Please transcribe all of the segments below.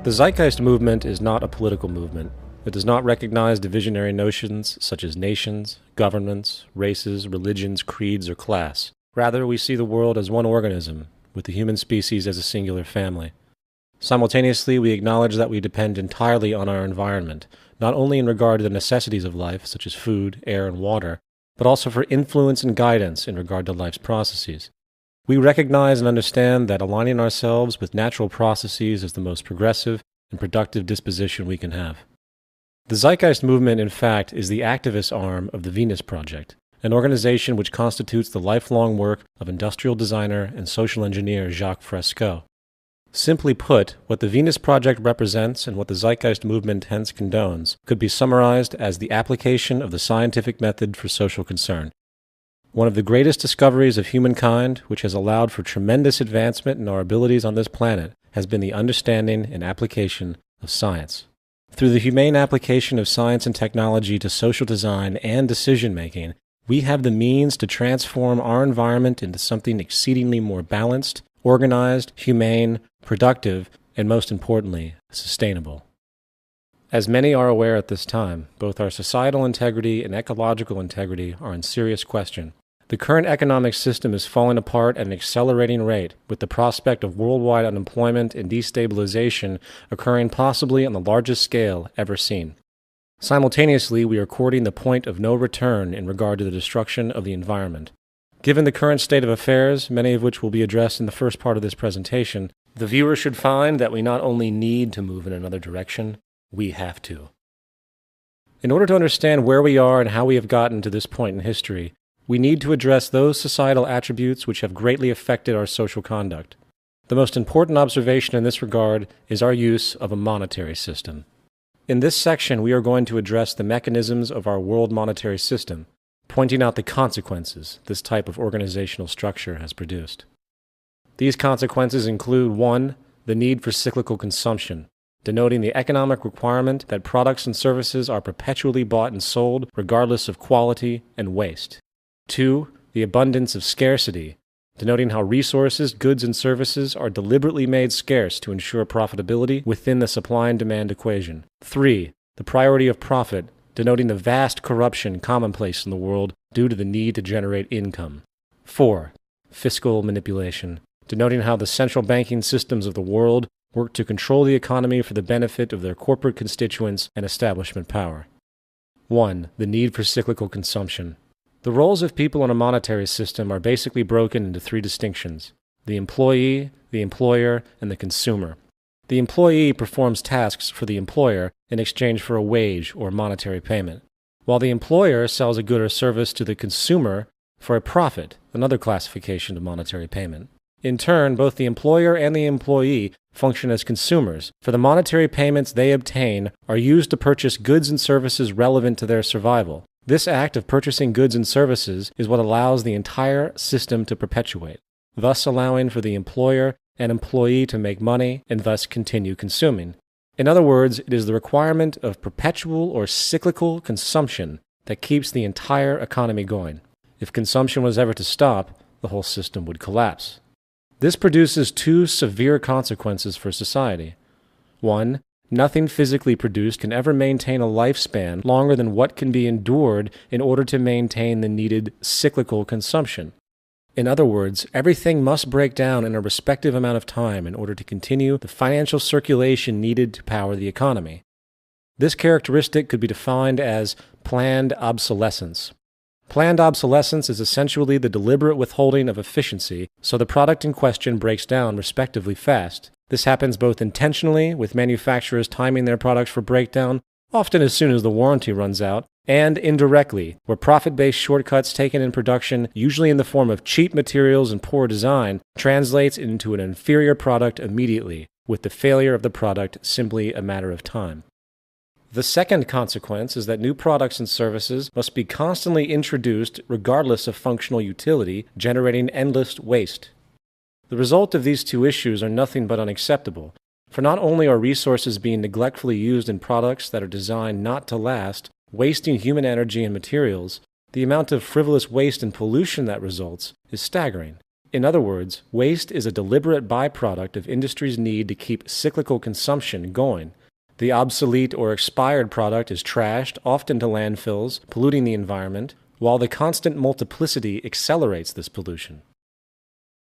The Zeitgeist movement is not a political movement. It does not recognize divisionary notions such as nations, governments, races, religions, creeds, or class. Rather, we see the world as one organism, with the human species as a singular family. Simultaneously, we acknowledge that we depend entirely on our environment, not only in regard to the necessities of life, such as food, air, and water, but also for influence and guidance in regard to life's processes. We recognize and understand that aligning ourselves with natural processes is the most progressive and productive disposition we can have. The Zeitgeist movement, in fact, is the activist arm of the Venus Project, an organization which constitutes the lifelong work of industrial designer and social engineer Jacques Fresco. Simply put, what the Venus Project represents and what the Zeitgeist movement hence condones could be summarized as the application of the scientific method for social concern. One of the greatest discoveries of humankind, which has allowed for tremendous advancement in our abilities on this planet, has been the understanding and application of science. Through the humane application of science and technology to social design and decision-making, we have the means to transform our environment into something exceedingly more balanced, organized, humane, productive, and most importantly, sustainable. As many are aware at this time, both our societal integrity and ecological integrity are in serious question. The current economic system is falling apart at an accelerating rate, with the prospect of worldwide unemployment and destabilization occurring possibly on the largest scale ever seen. Simultaneously, we are courting the point of no return in regard to the destruction of the environment. Given the current state of affairs, many of which will be addressed in the first part of this presentation, the viewer should find that we not only need to move in another direction, we have to. In order to understand where we are and how we have gotten to this point in history, we need to address those societal attributes which have greatly affected our social conduct. The most important observation in this regard is our use of a monetary system. In this section, we are going to address the mechanisms of our world monetary system, pointing out the consequences this type of organizational structure has produced. These consequences include 1. The need for cyclical consumption, denoting the economic requirement that products and services are perpetually bought and sold regardless of quality and waste. 2. The abundance of scarcity, denoting how resources, goods, and services are deliberately made scarce to ensure profitability within the supply and demand equation. 3. The priority of profit, denoting the vast corruption commonplace in the world due to the need to generate income. 4. Fiscal manipulation, denoting how the central banking systems of the world work to control the economy for the benefit of their corporate constituents and establishment power. 1. The need for cyclical consumption. The roles of people in a monetary system are basically broken into 3 distinctions: the employee, the employer, and the consumer. The employee performs tasks for the employer in exchange for a wage or monetary payment, while the employer sells a good or service to the consumer for a profit, another classification of monetary payment. In turn, both the employer and the employee function as consumers, for the monetary payments they obtain are used to purchase goods and services relevant to their survival. This act of purchasing goods and services is what allows the entire system to perpetuate, thus allowing for the employer and employee to make money and thus continue consuming. In other words, it is the requirement of perpetual or cyclical consumption that keeps the entire economy going. If consumption was ever to stop, the whole system would collapse. This produces 2 severe consequences for society. 1. Nothing physically produced can ever maintain a lifespan longer than what can be endured in order to maintain the needed cyclical consumption. In other words, everything must break down in a respective amount of time in order to continue the financial circulation needed to power the economy. This characteristic could be defined as planned obsolescence. Planned obsolescence is essentially the deliberate withholding of efficiency, so the product in question breaks down respectively fast. This happens both intentionally, with manufacturers timing their products for breakdown, often as soon as the warranty runs out, and indirectly, where profit-based shortcuts taken in production, usually in the form of cheap materials and poor design, translates into an inferior product immediately, with the failure of the product simply a matter of time. The second consequence is that new products and services must be constantly introduced regardless of functional utility, generating endless waste. The result of these 2 issues are nothing but unacceptable, for not only are resources being neglectfully used in products that are designed not to last, wasting human energy and materials, the amount of frivolous waste and pollution that results is staggering. In other words, waste is a deliberate byproduct of industry's need to keep cyclical consumption going. The obsolete or expired product is trashed, often to landfills, polluting the environment, while the constant multiplicity accelerates this pollution.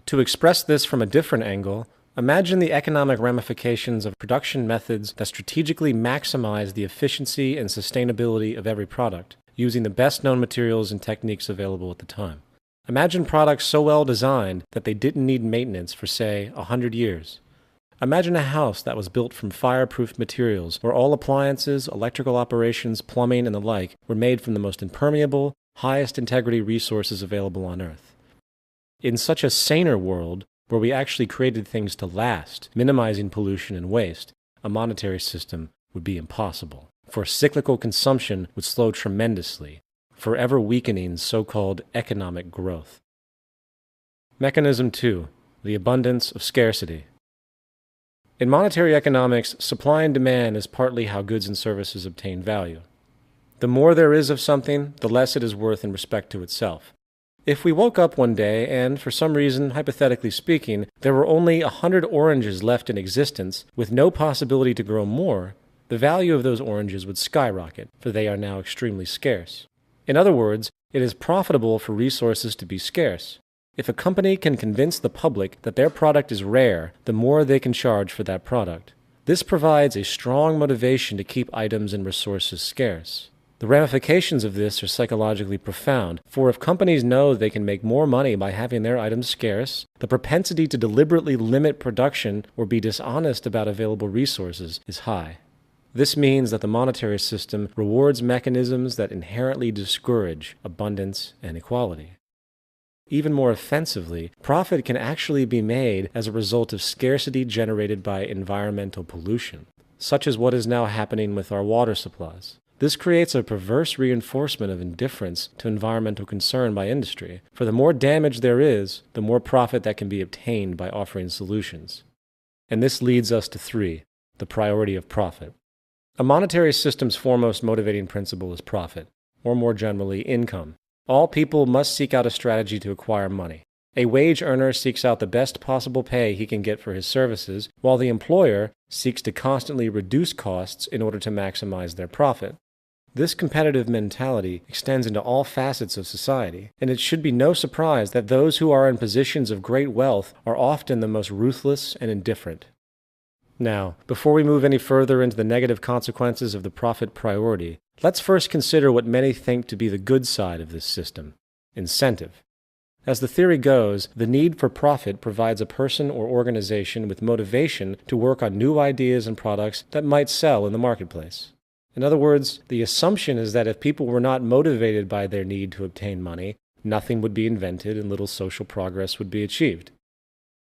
To express this from a different angle, imagine the economic ramifications of production methods that strategically maximize the efficiency and sustainability of every product, using the best known materials and techniques available at the time. Imagine products so well designed that they didn't need maintenance for, say, 100 years. Imagine a house that was built from fireproof materials, where all appliances, electrical operations, plumbing, and the like were made from the most impermeable, highest integrity resources available on Earth. In such a saner world, where we actually created things to last, minimizing pollution and waste, a monetary system would be impossible, for cyclical consumption would slow tremendously, forever weakening so-called economic growth. Mechanism 2. The abundance of scarcity. In monetary economics, supply and demand is partly how goods and services obtain value. The more there is of something, the less it is worth in respect to itself. If we woke up one day and, for some reason, hypothetically speaking, there were only 100 oranges left in existence, with no possibility to grow more, the value of those oranges would skyrocket, for they are now extremely scarce. In other words, it is profitable for resources to be scarce. If a company can convince the public that their product is rare, the more they can charge for that product. This provides a strong motivation to keep items and resources scarce. The ramifications of this are psychologically profound, for if companies know they can make more money by having their items scarce, the propensity to deliberately limit production or be dishonest about available resources is high. This means that the monetary system rewards mechanisms that inherently discourage abundance and equality. Even more offensively, profit can actually be made as a result of scarcity generated by environmental pollution, such as what is now happening with our water supplies. This creates a perverse reinforcement of indifference to environmental concern by industry, for the more damage there is, the more profit that can be obtained by offering solutions. And this leads us to 3, the priority of profit. A monetary system's foremost motivating principle is profit, or more generally, income. All people must seek out a strategy to acquire money. A wage earner seeks out the best possible pay he can get for his services, while the employer seeks to constantly reduce costs in order to maximize their profit. This competitive mentality extends into all facets of society, and it should be no surprise that those who are in positions of great wealth are often the most ruthless and indifferent. Now, before we move any further into the negative consequences of the profit priority, let's first consider what many think to be the good side of this system: incentive. As the theory goes, the need for profit provides a person or organization with motivation to work on new ideas and products that might sell in the marketplace. In other words, the assumption is that if people were not motivated by their need to obtain money, nothing would be invented and little social progress would be achieved.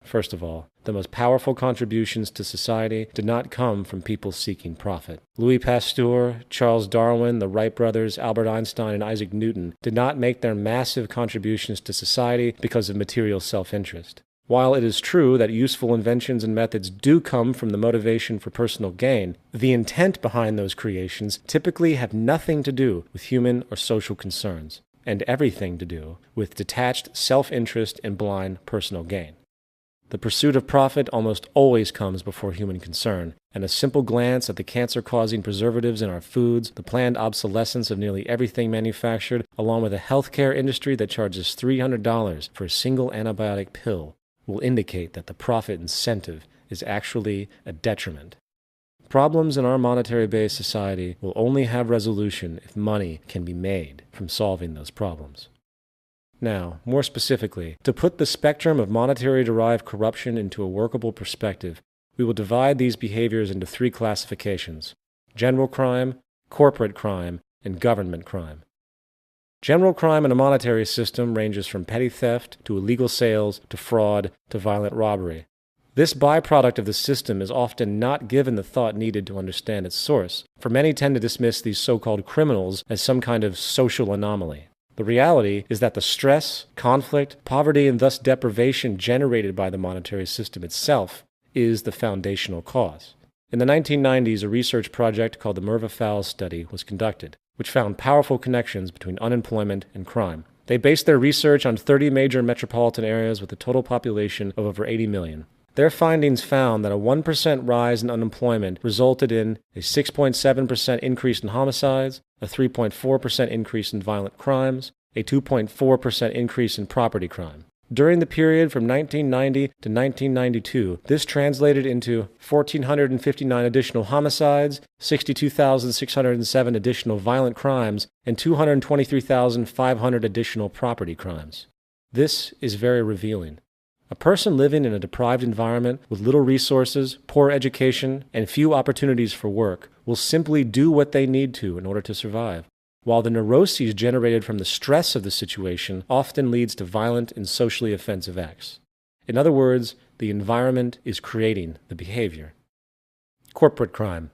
First of all, the most powerful contributions to society did not come from people seeking profit. Louis Pasteur, Charles Darwin, the Wright brothers, Albert Einstein, and Isaac Newton did not make their massive contributions to society because of material self-interest. While it is true that useful inventions and methods do come from the motivation for personal gain, the intent behind those creations typically have nothing to do with human or social concerns, and everything to do with detached self-interest and blind personal gain. The pursuit of profit almost always comes before human concern, and a simple glance at the cancer-causing preservatives in our foods, the planned obsolescence of nearly everything manufactured, along with a healthcare industry that charges $300 for a single antibiotic pill, will indicate that the profit incentive is actually a detriment. Problems in our monetary-based society will only have resolution if money can be made from solving those problems. Now, more specifically, to put the spectrum of monetary-derived corruption into a workable perspective, we will divide these behaviors into 3 classifications: general crime, corporate crime, and government crime. General crime in a monetary system ranges from petty theft to illegal sales to fraud to violent robbery. This byproduct of the system is often not given the thought needed to understand its source, for many tend to dismiss these so-called criminals as some kind of social anomaly. The reality is that the stress, conflict, poverty, and thus deprivation generated by the monetary system itself is the foundational cause. In the 1990s, a research project called the Merva Fowles Study was conducted, which found powerful connections between unemployment and crime. They based their research on 30 major metropolitan areas with a total population of over 80 million. Their findings found that a 1% rise in unemployment resulted in a 6.7% increase in homicides, a 3.4% increase in violent crimes, a 2.4% increase in property crime. During the period from 1990 to 1992, this translated into 1,459 additional homicides, 62,607 additional violent crimes, and 223,500 additional property crimes. This is very revealing. A person living in a deprived environment with little resources, poor education, and few opportunities for work will simply do what they need to in order to survive, while the neuroses generated from the stress of the situation often leads to violent and socially offensive acts. In other words, the environment is creating the behavior. Corporate crime.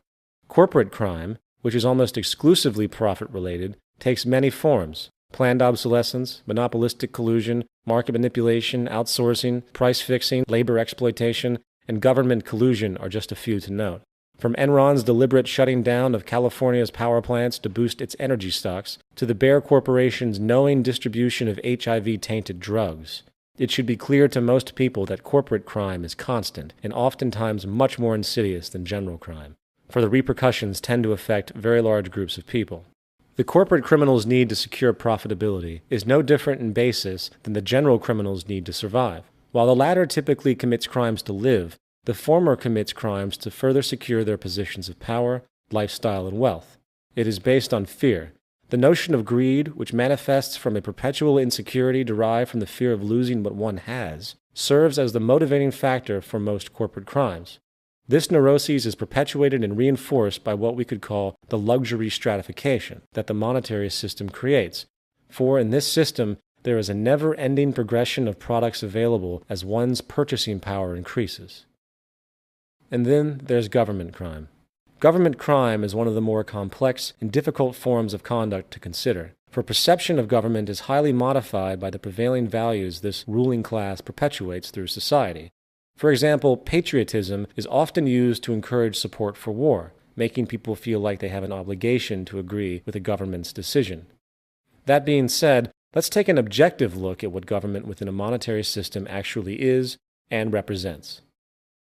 Corporate crime, which is almost exclusively profit-related, takes many forms. Planned obsolescence, monopolistic collusion, market manipulation, outsourcing, price fixing, labor exploitation, and government collusion are just a few to note. From Enron's deliberate shutting down of California's power plants to boost its energy stocks, to the Bayer Corporation's knowing distribution of HIV-tainted drugs, it should be clear to most people that corporate crime is constant and oftentimes much more insidious than general crime, for the repercussions tend to affect very large groups of people. The corporate criminal's need to secure profitability is no different in basis than the general criminal's need to survive. While the latter typically commits crimes to live, the former commits crimes to further secure their positions of power, lifestyle, and wealth. It is based on fear. The notion of greed, which manifests from a perpetual insecurity derived from the fear of losing what one has, serves as the motivating factor for most corporate crimes. This neuroses is perpetuated and reinforced by what we could call the luxury stratification that the monetary system creates. For in this system, there is a never-ending progression of products available as one's purchasing power increases. And then there's government crime. Government crime is one of the more complex and difficult forms of conduct to consider, for perception of government is highly modified by the prevailing values this ruling class perpetuates through society. For example, patriotism is often used to encourage support for war, making people feel like they have an obligation to agree with the government's decision. That being said, let's take an objective look at what government within a monetary system actually is and represents.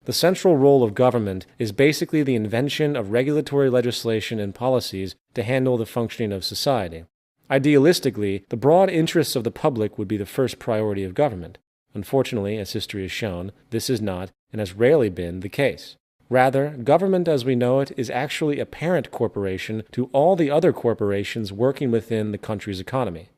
The central role of government is basically the invention of regulatory legislation and policies to handle the functioning of society. Idealistically, the broad interests of the public would be the first priority of government. Unfortunately, as history has shown, this is not, and has rarely been, the case. Rather, government as we know it is actually a parent corporation to all the other corporations working within the country's economy.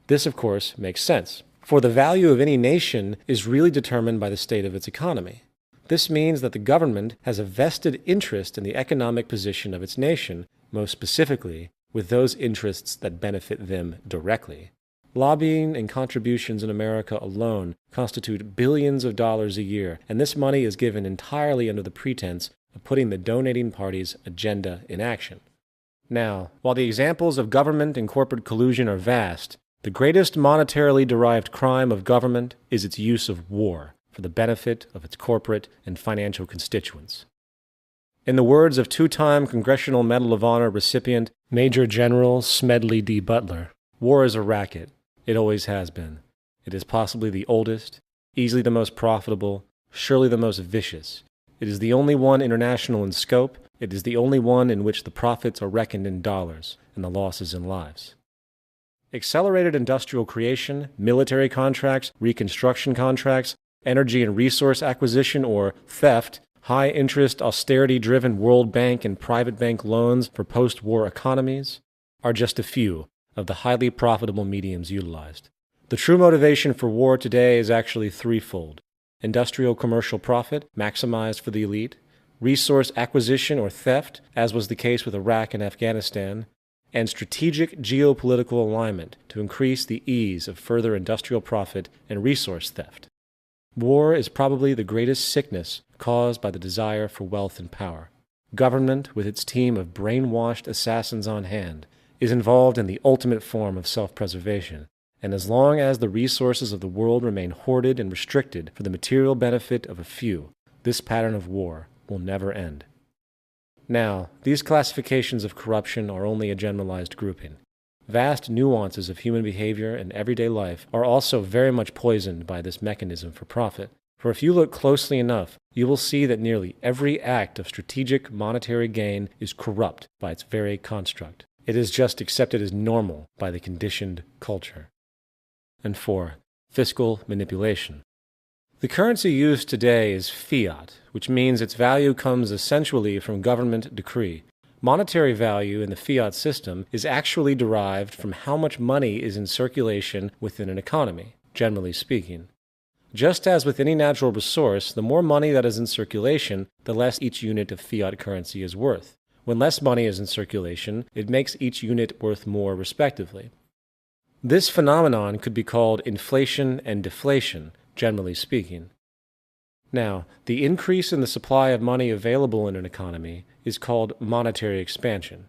This, of course, makes sense, for the value of any nation is really determined by the state of its economy. This means that the government has a vested interest in the economic position of its nation, most specifically with those interests that benefit them directly. Lobbying and contributions in America alone constitute billions of dollars a year, and this money is given entirely under the pretense of putting the donating party's agenda in action. Now, while the examples of government and corporate collusion are vast, the greatest monetarily derived crime of government is its use of war for the benefit of its corporate and financial constituents. In the words of two-time Congressional Medal of Honor recipient Major General Smedley D. Butler, war is a racket. It always has been. It is possibly the oldest, easily the most profitable, surely the most vicious. It is the only one international in scope. It is the only one in which the profits are reckoned in dollars and the losses in lives. Accelerated industrial creation, military contracts, reconstruction contracts, energy and resource acquisition or theft, high-interest, austerity-driven World Bank and private bank loans for post-war economies are just a few of the highly profitable mediums utilized. The true motivation for war today is actually threefold: industrial commercial profit, maximized for the elite; resource acquisition or theft, as was the case with Iraq and Afghanistan; and strategic geopolitical alignment to increase the ease of further industrial profit and resource theft. War is probably the greatest sickness caused by the desire for wealth and power. Government, with its team of brainwashed assassins on hand, is involved in the ultimate form of self-preservation, and as long as the resources of the world remain hoarded and restricted for the material benefit of a few, this pattern of war will never end. Now, these classifications of corruption are only a generalized grouping. Vast nuances of human behavior and everyday life are also very much poisoned by this mechanism for profit. For if you look closely enough, you will see that nearly every act of strategic monetary gain is corrupt by its very construct. It is just accepted as normal by the conditioned culture. And 4. Fiscal manipulation. The currency used today is fiat, which means its value comes essentially from government decree. Monetary value in the fiat system is actually derived from how much money is in circulation within an economy, generally speaking. Just as with any natural resource, the more money that is in circulation, the less each unit of fiat currency is worth. When less money is in circulation, it makes each unit worth more respectively. This phenomenon could be called inflation and deflation, generally speaking. Now, the increase in the supply of money available in an economy is called monetary expansion,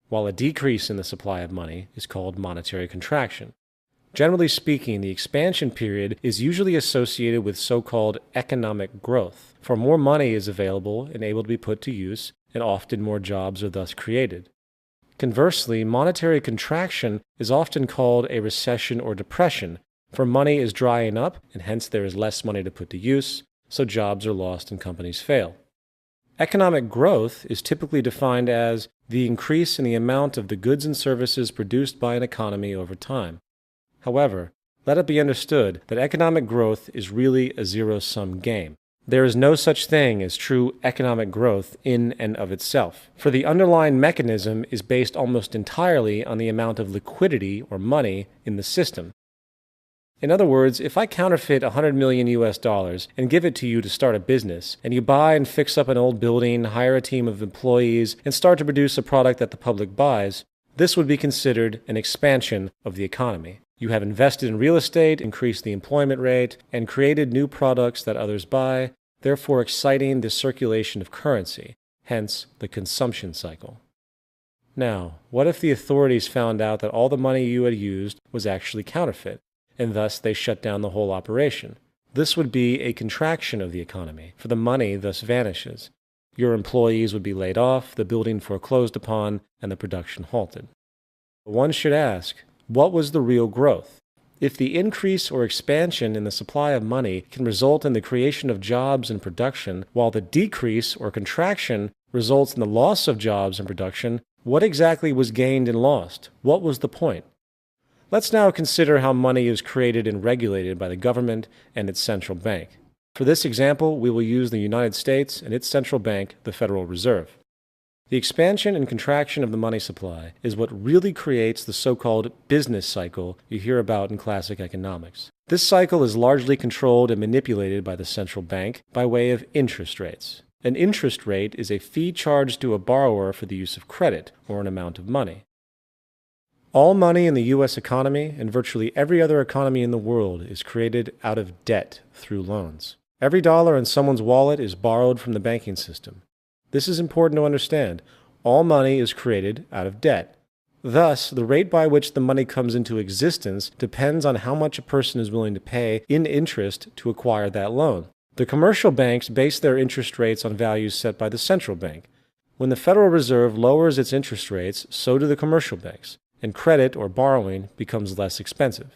while a decrease in the supply of money is called monetary contraction. Generally speaking, the expansion period is usually associated with so-called economic growth, for more money is available and able to be put to use, and often more jobs are thus created. Conversely, monetary contraction is often called a recession or depression, for money is drying up, and hence there is less money to put to use, so jobs are lost and companies fail. Economic growth is typically defined as the increase in the amount of the goods and services produced by an economy over time. However, let it be understood that economic growth is really a zero-sum game. There is no such thing as true economic growth in and of itself, for the underlying mechanism is based almost entirely on the amount of liquidity or money in the system. In other words, if I counterfeit $100 million and give it to you to start a business, and you buy and fix up an old building, hire a team of employees, and start to produce a product that the public buys, this would be considered an expansion of the economy. You have invested in real estate, increased the employment rate, and created new products that others buy, therefore exciting the circulation of currency, hence the consumption cycle. Now, what if the authorities found out that all the money you had used was actually counterfeit, and thus they shut down the whole operation? This would be a contraction of the economy, for the money thus vanishes. Your employees would be laid off, the building foreclosed upon, and the production halted. One should ask, what was the real growth? If the increase or expansion in the supply of money can result in the creation of jobs and production, while the decrease or contraction results in the loss of jobs and production, what exactly was gained and lost? What was the point? Let's now consider how money is created and regulated by the government and its central bank. For this example, we will use the United States and its central bank, the Federal Reserve. The expansion and contraction of the money supply is what really creates the so-called business cycle you hear about in classic economics. This cycle is largely controlled and manipulated by the central bank by way of interest rates. An interest rate is a fee charged to a borrower for the use of credit, or an amount of money. All money in the U.S. economy and virtually every other economy in the world is created out of debt through loans. Every dollar in someone's wallet is borrowed from the banking system. This is important to understand. All money is created out of debt. Thus, the rate by which the money comes into existence depends on how much a person is willing to pay in interest to acquire that loan. The commercial banks base their interest rates on values set by the central bank. When the Federal Reserve lowers its interest rates, so do the commercial banks, and credit or borrowing becomes less expensive.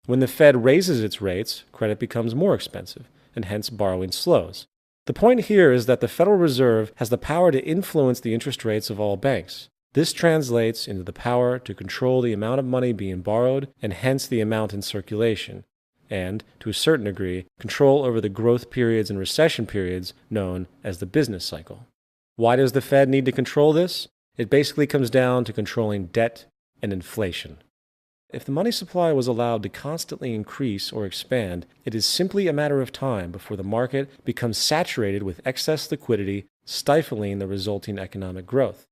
When the Fed raises its rates, credit becomes more expensive, and hence borrowing slows. The point here is that the Federal Reserve has the power to influence the interest rates of all banks. This translates into the power to control the amount of money being borrowed and hence the amount in circulation, and, to a certain degree, control over the growth periods and recession periods known as the business cycle. Why does the Fed need to control this? It basically comes down to controlling debt and inflation. If the money supply was allowed to constantly increase or expand, it is simply a matter of time before the market becomes saturated with excess liquidity, stifling the resulting economic growth.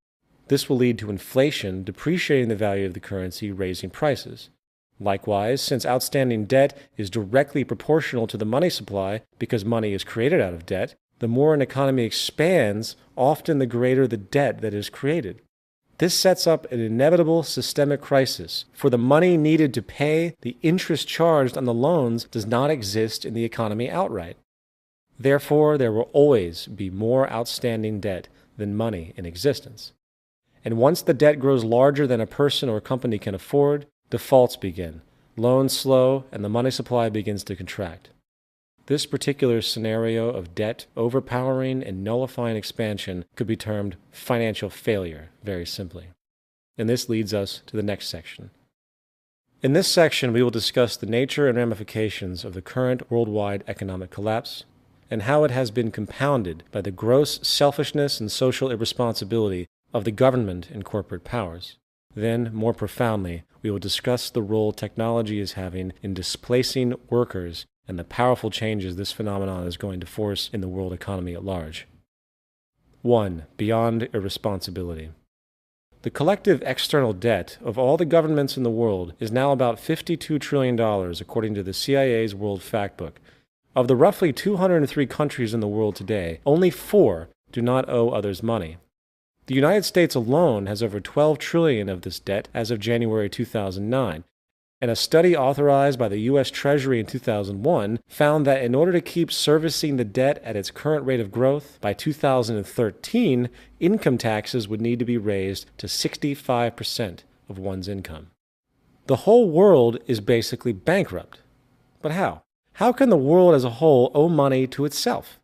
This will lead to inflation, depreciating the value of the currency, raising prices. Likewise, since outstanding debt is directly proportional to the money supply because money is created out of debt, the more an economy expands, often the greater the debt that is created. This sets up an inevitable systemic crisis, for the money needed to pay the interest charged on the loans does not exist in the economy outright. Therefore, there will always be more outstanding debt than money in existence. And once the debt grows larger than a person or company can afford, defaults begin. Loans slow, and the money supply begins to contract. This particular scenario of debt overpowering and nullifying expansion could be termed financial failure, very simply. And this leads us to the next section. In this section, we will discuss the nature and ramifications of the current worldwide economic collapse and how it has been compounded by the gross selfishness and social irresponsibility of the government and corporate powers. Then, more profoundly, we will discuss the role technology is having in displacing workers and the powerful changes this phenomenon is going to force in the world economy at large. 1. Beyond irresponsibility. The collective external debt of all the governments in the world is now about $52 trillion, according to the CIA's World Factbook. Of the roughly 203 countries in the world today, only 4 do not owe others money. The United States alone has over $12 trillion of this debt as of January 2009, and a study authorized by the U.S. Treasury in 2001 found that in order to keep servicing the debt at its current rate of growth, by 2013, income taxes would need to be raised to 65% of one's income. The whole world is basically bankrupt. But how? How can the world as a whole owe money to itself?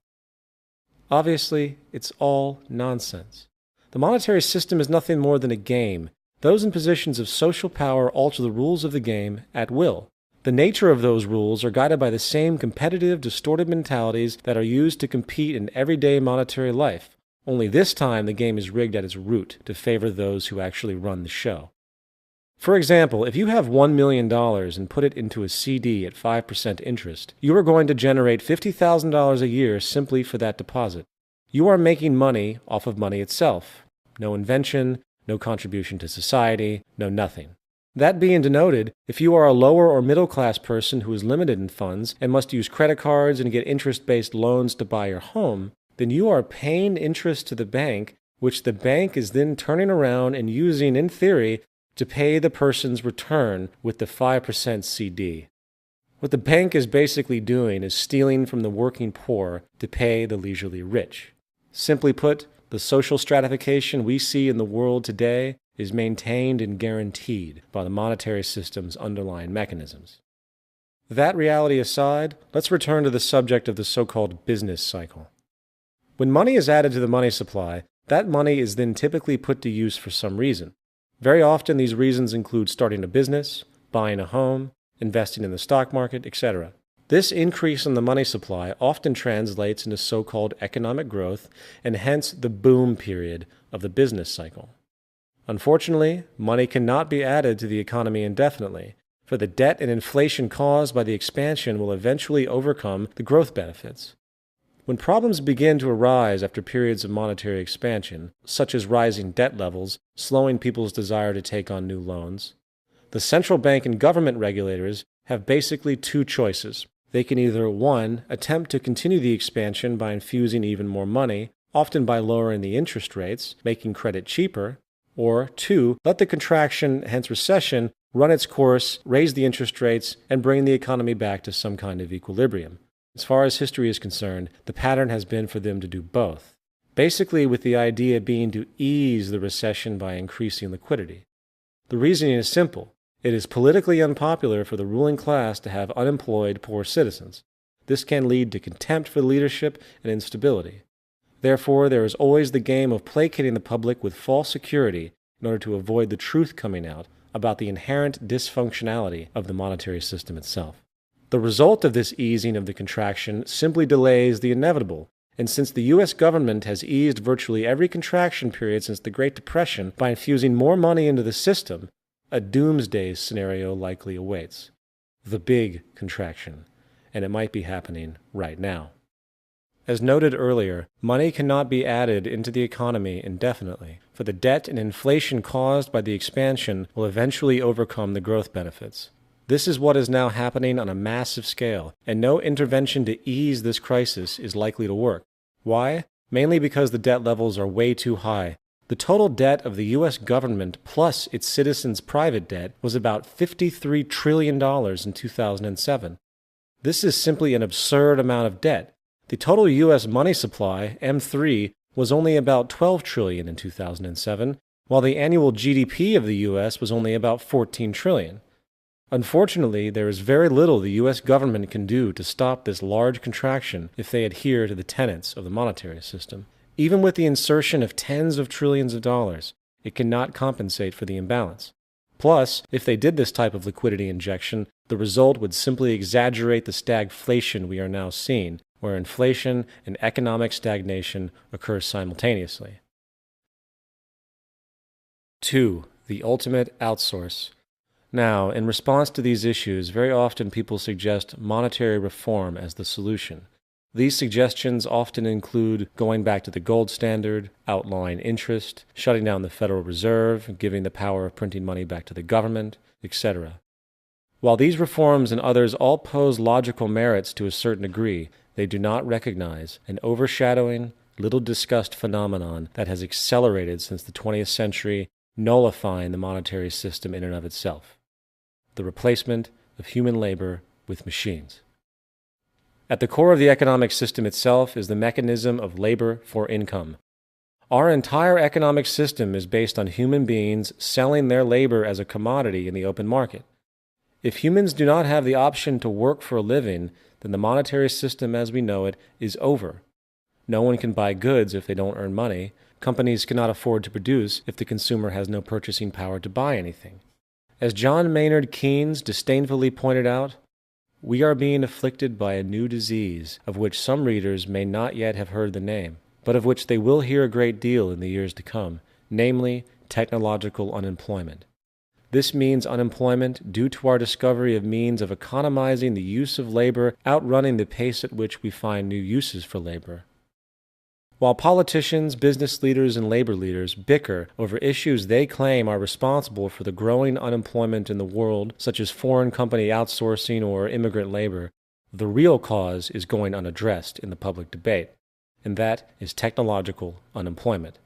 Obviously, it's all nonsense. The monetary system is nothing more than a game. Those in positions of social power alter the rules of the game at will. The nature of those rules are guided by the same competitive, distorted mentalities that are used to compete in everyday monetary life. Only this time the game is rigged at its root to favor those who actually run the show. For example, if you have $1 million and put it into a CD at 5% interest, you are going to generate $50,000 a year simply for that deposit. You are making money off of money itself. No invention, no contribution to society, no nothing. That being denoted, if you are a lower or middle class person who is limited in funds and must use credit cards and get interest-based loans to buy your home, then you are paying interest to the bank, which the bank is then turning around and using, in theory, to pay the person's return with the 5% CD. What the bank is basically doing is stealing from the working poor to pay the leisurely rich. Simply put, the social stratification we see in the world today is maintained and guaranteed by the monetary system's underlying mechanisms. That reality aside, let's return to the subject of the so-called business cycle. When money is added to the money supply, that money is then typically put to use for some reason. Very often these reasons include starting a business, buying a home, investing in the stock market, etc. This increase in the money supply often translates into so-called economic growth and hence the boom period of the business cycle. Unfortunately, money cannot be added to the economy indefinitely, for the debt and inflation caused by the expansion will eventually overcome the growth benefits. When problems begin to arise after periods of monetary expansion, such as rising debt levels, slowing people's desire to take on new loans, the central bank and government regulators have basically two choices. They can either 1. Attempt to continue the expansion by infusing even more money, often by lowering the interest rates, making credit cheaper, or 2. Let the contraction, hence recession, run its course, raise the interest rates, and bring the economy back to some kind of equilibrium. As far as history is concerned, the pattern has been for them to do both, basically with the idea being to ease the recession by increasing liquidity. The reasoning is simple. It is politically unpopular for the ruling class to have unemployed, poor citizens. This can lead to contempt for leadership and instability. Therefore, there is always the game of placating the public with false security in order to avoid the truth coming out about the inherent dysfunctionality of the monetary system itself. The result of this easing of the contraction simply delays the inevitable, and since the U.S. government has eased virtually every contraction period since the Great Depression by infusing more money into the system, a doomsday scenario likely awaits. The big contraction, and it might be happening right now. As noted earlier, money cannot be added into the economy indefinitely, for the debt and inflation caused by the expansion will eventually overcome the growth benefits. This is what is now happening on a massive scale, and no intervention to ease this crisis is likely to work. Why? Mainly because the debt levels are way too high. The total debt of the U.S. government plus its citizens' private debt was about $53 trillion in 2007. This is simply an absurd amount of debt. The total U.S. money supply, M3, was only about $12 trillion in 2007, while the annual GDP of the U.S. was only about $14 trillion. Unfortunately, there is very little the U.S. government can do to stop this large contraction if they adhere to the tenets of the monetary system. Even with the insertion of tens of trillions of dollars, it cannot compensate for the imbalance. Plus, if they did this type of liquidity injection, the result would simply exaggerate the stagflation we are now seeing, where inflation and economic stagnation occur simultaneously. 2. The ultimate outsource. Now, in response to these issues, very often people suggest monetary reform as the solution. These suggestions often include going back to the gold standard, outlawing interest, shutting down the Federal Reserve, giving the power of printing money back to the government, etc. While these reforms and others all pose logical merits to a certain degree, they do not recognize an overshadowing, little discussed phenomenon that has accelerated since the 20th century, nullifying the monetary system in and of itself: the replacement of human labor with machines. At the core of the economic system itself is the mechanism of labor for income. Our entire economic system is based on human beings selling their labor as a commodity in the open market. If humans do not have the option to work for a living, then the monetary system as we know it is over. No one can buy goods if they don't earn money. Companies cannot afford to produce if the consumer has no purchasing power to buy anything. As John Maynard Keynes disdainfully pointed out, we are being afflicted by a new disease of which some readers may not yet have heard the name, but of which they will hear a great deal in the years to come, namely technological unemployment. This means unemployment due to our discovery of means of economizing the use of labor outrunning the pace at which we find new uses for labor. While politicians, business leaders, and labor leaders bicker over issues they claim are responsible for the growing unemployment in the world, such as foreign company outsourcing or immigrant labor, the real cause is going unaddressed in the public debate, and that is technological unemployment.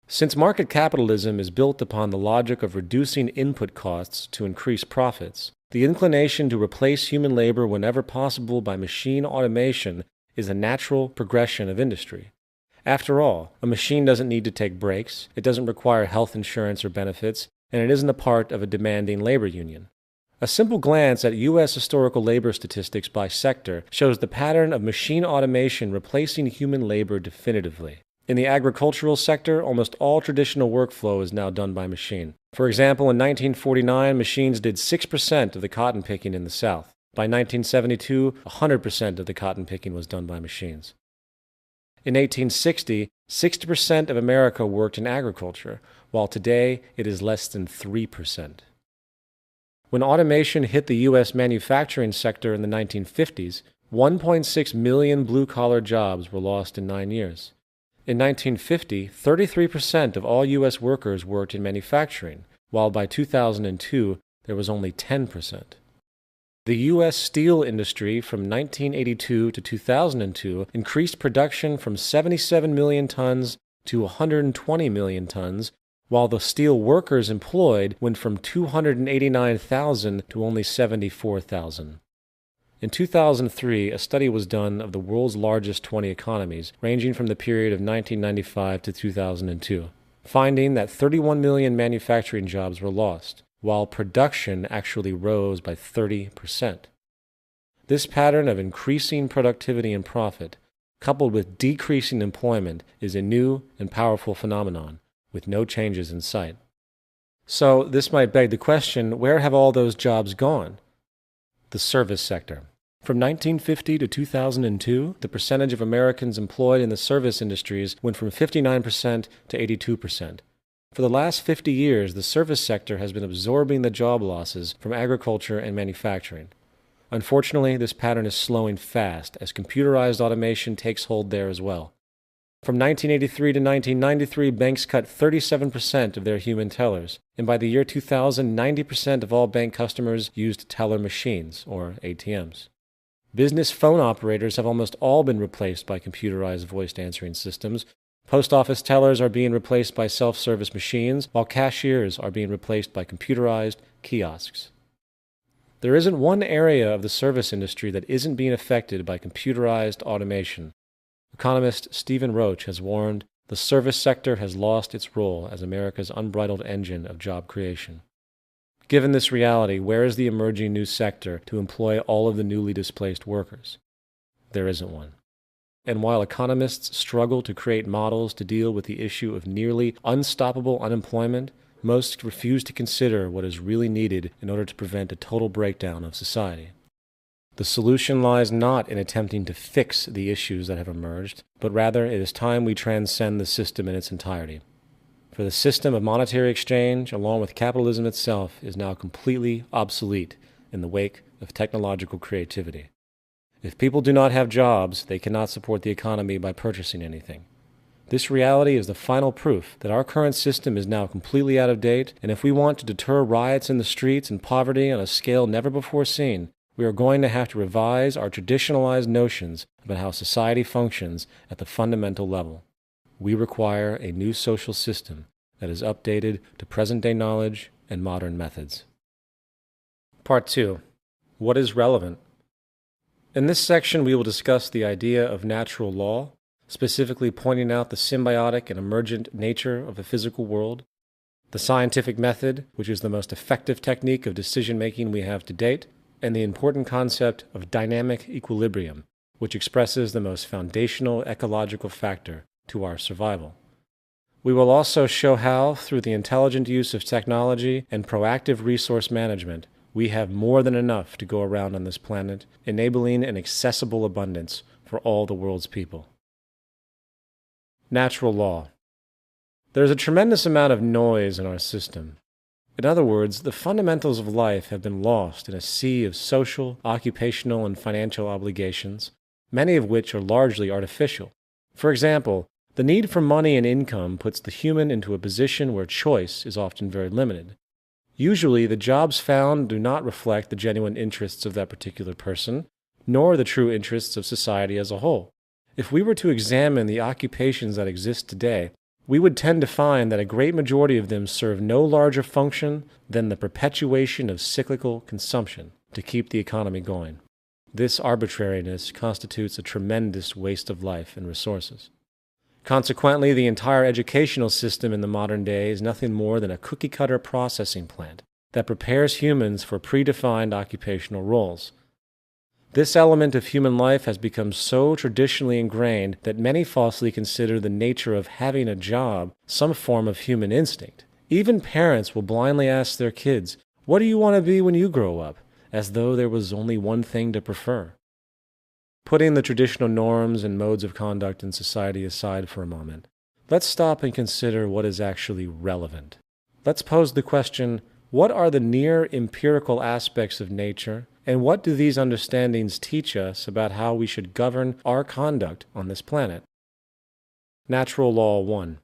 Since market capitalism is built upon the logic of reducing input costs to increase profits, the inclination to replace human labor whenever possible by machine automation is a natural progression of industry. After all, a machine doesn't need to take breaks, it doesn't require health insurance or benefits, and it isn't a part of a demanding labor union. A simple glance at U.S. historical labor statistics by sector shows the pattern of machine automation replacing human labor definitively. In the agricultural sector, almost all traditional workflow is now done by machine. For example, in 1949, machines did 6% of the cotton picking in the South. By 1972, 100% of the cotton picking was done by machines. In 1860, 60% of America worked in agriculture, while today it is less than 3%. When automation hit the U.S. manufacturing sector in the 1950s, 1.6 million blue-collar jobs were lost in 9 years. In 1950, 33% of all U.S. workers worked in manufacturing, while by 2002 there was only 10%. The U.S. steel industry from 1982 to 2002 increased production from 77 million tons to 120 million tons, while the steel workers employed went from 289,000 to only 74,000. In 2003, a study was done of the world's largest 20 economies, ranging from the period of 1995 to 2002, finding that 31 million manufacturing jobs were lost, while production actually rose by 30%. This pattern of increasing productivity and profit, coupled with decreasing employment, is a new and powerful phenomenon, with no changes in sight. So this might beg the question, where have all those jobs gone? The service sector. From 1950 to 2002, the percentage of Americans employed in the service industries went from 59% to 82%. For the last 50 years, the service sector has been absorbing the job losses from agriculture and manufacturing. Unfortunately, this pattern is slowing fast as computerized automation takes hold there as well. From 1983 to 1993, banks cut 37% of their human tellers, and by the year 2000, 90% of all bank customers used teller machines, or ATMs. Business phone operators have almost all been replaced by computerized voice answering systems. Post office tellers are being replaced by self-service machines, while cashiers are being replaced by computerized kiosks. There isn't one area of the service industry that isn't being affected by computerized automation. Economist Stephen Roach has warned, the service sector has lost its role as America's unbridled engine of job creation. Given this reality, where is the emerging new sector to employ all of the newly displaced workers? There isn't one. And while economists struggle to create models to deal with the issue of nearly unstoppable unemployment, most refuse to consider what is really needed in order to prevent a total breakdown of society. The solution lies not in attempting to fix the issues that have emerged, but rather it is time we transcend the system in its entirety. For the system of monetary exchange, along with capitalism itself, is now completely obsolete in the wake of technological creativity. If people do not have jobs, they cannot support the economy by purchasing anything. This reality is the final proof that our current system is now completely out of date, and if we want to deter riots in the streets and poverty on a scale never before seen, we are going to have to revise our traditionalized notions about how society functions at the fundamental level. We require a new social system that is updated to present-day knowledge and modern methods. Part 2. What is relevant? In this section, we will discuss the idea of natural law, specifically pointing out the symbiotic and emergent nature of the physical world, the scientific method, which is the most effective technique of decision-making we have to date, and the important concept of dynamic equilibrium, which expresses the most foundational ecological factor to our survival. We will also show how, through the intelligent use of technology and proactive resource management, we have more than enough to go around on this planet, enabling an accessible abundance for all the world's people. Natural law. There is a tremendous amount of noise in our system. In other words, the fundamentals of life have been lost in a sea of social, occupational, and financial obligations, many of which are largely artificial. For example, the need for money and income puts the human into a position where choice is often very limited. Usually, the jobs found do not reflect the genuine interests of that particular person, nor the true interests of society as a whole. If we were to examine the occupations that exist today, we would tend to find that a great majority of them serve no larger function than the perpetuation of cyclical consumption to keep the economy going. This arbitrariness constitutes a tremendous waste of life and resources. Consequently, the entire educational system in the modern day is nothing more than a cookie-cutter processing plant that prepares humans for predefined occupational roles. This element of human life has become so traditionally ingrained that many falsely consider the nature of having a job some form of human instinct. Even parents will blindly ask their kids, "What do you want to be when you grow up?" as though there was only one thing to prefer. Putting the traditional norms and modes of conduct in society aside for a moment, let's stop and consider what is actually relevant. Let's pose the question, what are the near empirical aspects of nature, and what do these understandings teach us about how we should govern our conduct on this planet? Natural Law 1.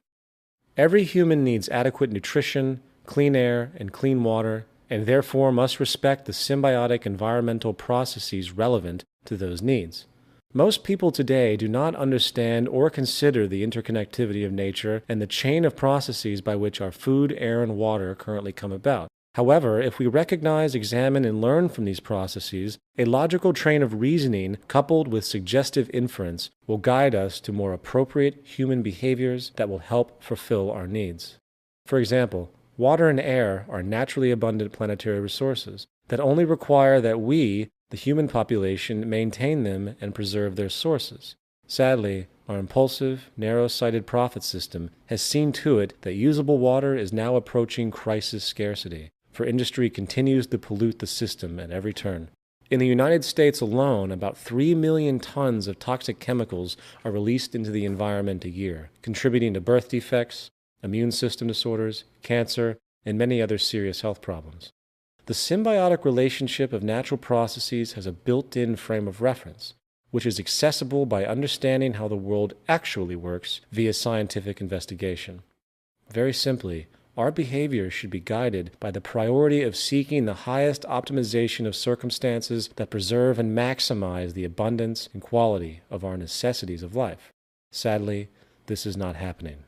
Every human needs adequate nutrition, clean air, and clean water, and therefore must respect the symbiotic environmental processes relevant to those needs. Most people today do not understand or consider the interconnectivity of nature and the chain of processes by which our food, air, and water currently come about. However, if we recognize, examine, and learn from these processes, a logical train of reasoning coupled with suggestive inference will guide us to more appropriate human behaviors that will help fulfill our needs. For example, water and air are naturally abundant planetary resources that only require that we, the human population, maintain them and preserve their sources. Sadly, our impulsive, narrow-sighted profit system has seen to it that usable water is now approaching crisis scarcity, for industry continues to pollute the system at every turn. In the United States alone, about 3 million tons of toxic chemicals are released into the environment a year, contributing to birth defects, immune system disorders, cancer, and many other serious health problems. The symbiotic relationship of natural processes has a built-in frame of reference, which is accessible by understanding how the world actually works via scientific investigation. Very simply, our behavior should be guided by the priority of seeking the highest optimization of circumstances that preserve and maximize the abundance and quality of our necessities of life. Sadly, this is not happening.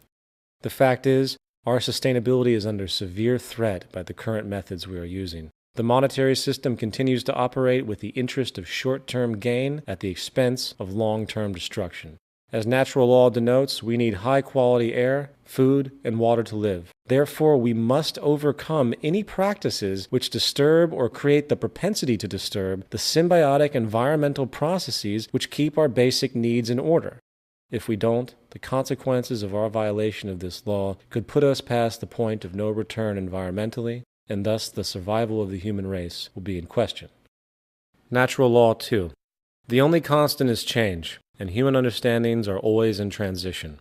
The fact is, our sustainability is under severe threat by the current methods we are using. The monetary system continues to operate with the interest of short-term gain at the expense of long-term destruction. As natural law denotes, we need high-quality air, food, and water to live. Therefore, we must overcome any practices which disturb or create the propensity to disturb the symbiotic environmental processes which keep our basic needs in order. If we don't, the consequences of our violation of this law could put us past the point of no return environmentally, and thus the survival of the human race will be in question. Natural law 2. The only constant is change, and human understandings are always in transition.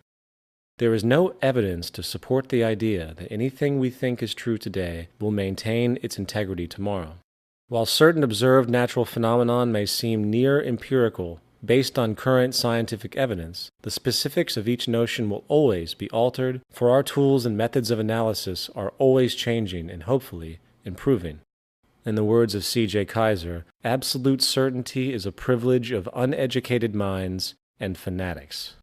There is no evidence to support the idea that anything we think is true today will maintain its integrity tomorrow. While certain observed natural phenomenon may seem near empirical, based on current scientific evidence, the specifics of each notion will always be altered, for our tools and methods of analysis are always changing and hopefully improving. In the words of C.J. Kaiser, absolute certainty is a privilege of uneducated minds and fanatics.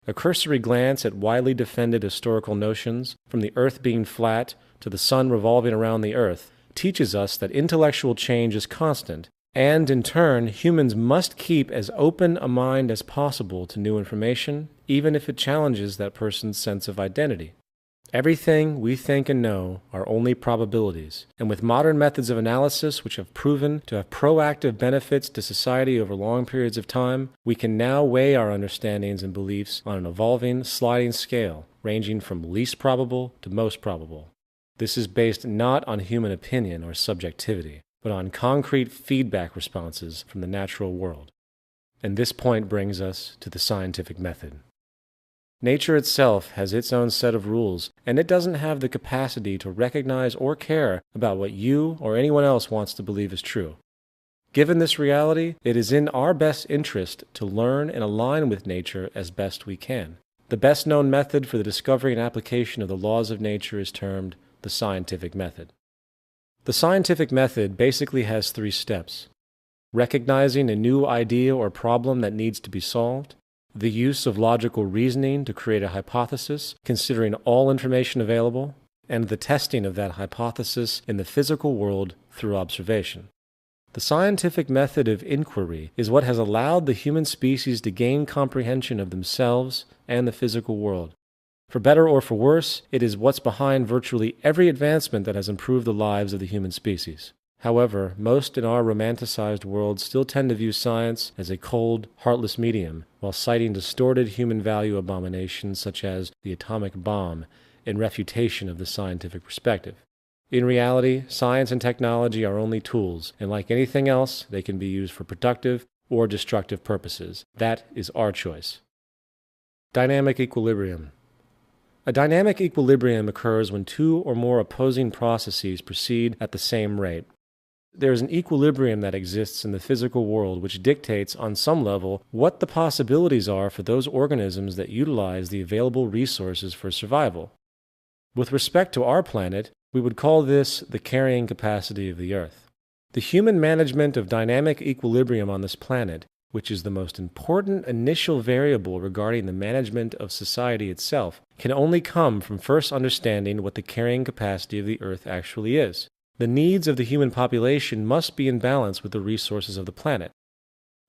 A cursory glance at widely defended historical notions, from the earth being flat to the sun revolving around the earth, teaches us that intellectual change is constant, and in turn, humans must keep as open a mind as possible to new information, even if it challenges that person's sense of identity. Everything we think and know are only probabilities, and with modern methods of analysis which have proven to have proactive benefits to society over long periods of time, we can now weigh our understandings and beliefs on an evolving, sliding scale, ranging from least probable to most probable. This is based not on human opinion or subjectivity, but on concrete feedback responses from the natural world. And this point brings us to the scientific method. Nature itself has its own set of rules, and it doesn't have the capacity to recognize or care about what you or anyone else wants to believe is true. Given this reality, it is in our best interest to learn and align with nature as best we can. The best known method for the discovery and application of the laws of nature is termed the scientific method. The scientific method basically has 3 steps: recognizing a new idea or problem that needs to be solved, the use of logical reasoning to create a hypothesis, considering all information available, and the testing of that hypothesis in the physical world through observation. The scientific method of inquiry is what has allowed the human species to gain comprehension of themselves and the physical world. For better or for worse, it is what's behind virtually every advancement that has improved the lives of the human species. However, most in our romanticized world still tend to view science as a cold, heartless medium, while citing distorted human value abominations such as the atomic bomb in refutation of the scientific perspective. In reality, science and technology are only tools, and like anything else, they can be used for productive or destructive purposes. That is our choice. Dynamic equilibrium. A dynamic equilibrium occurs when 2 or more opposing processes proceed at the same rate. There is an equilibrium that exists in the physical world which dictates, on some level, what the possibilities are for those organisms that utilize the available resources for survival. With respect to our planet, we would call this the carrying capacity of the Earth. The human management of dynamic equilibrium on this planet, which is the most important initial variable regarding the management of society itself, can only come from first understanding what the carrying capacity of the Earth actually is. The needs of the human population must be in balance with the resources of the planet.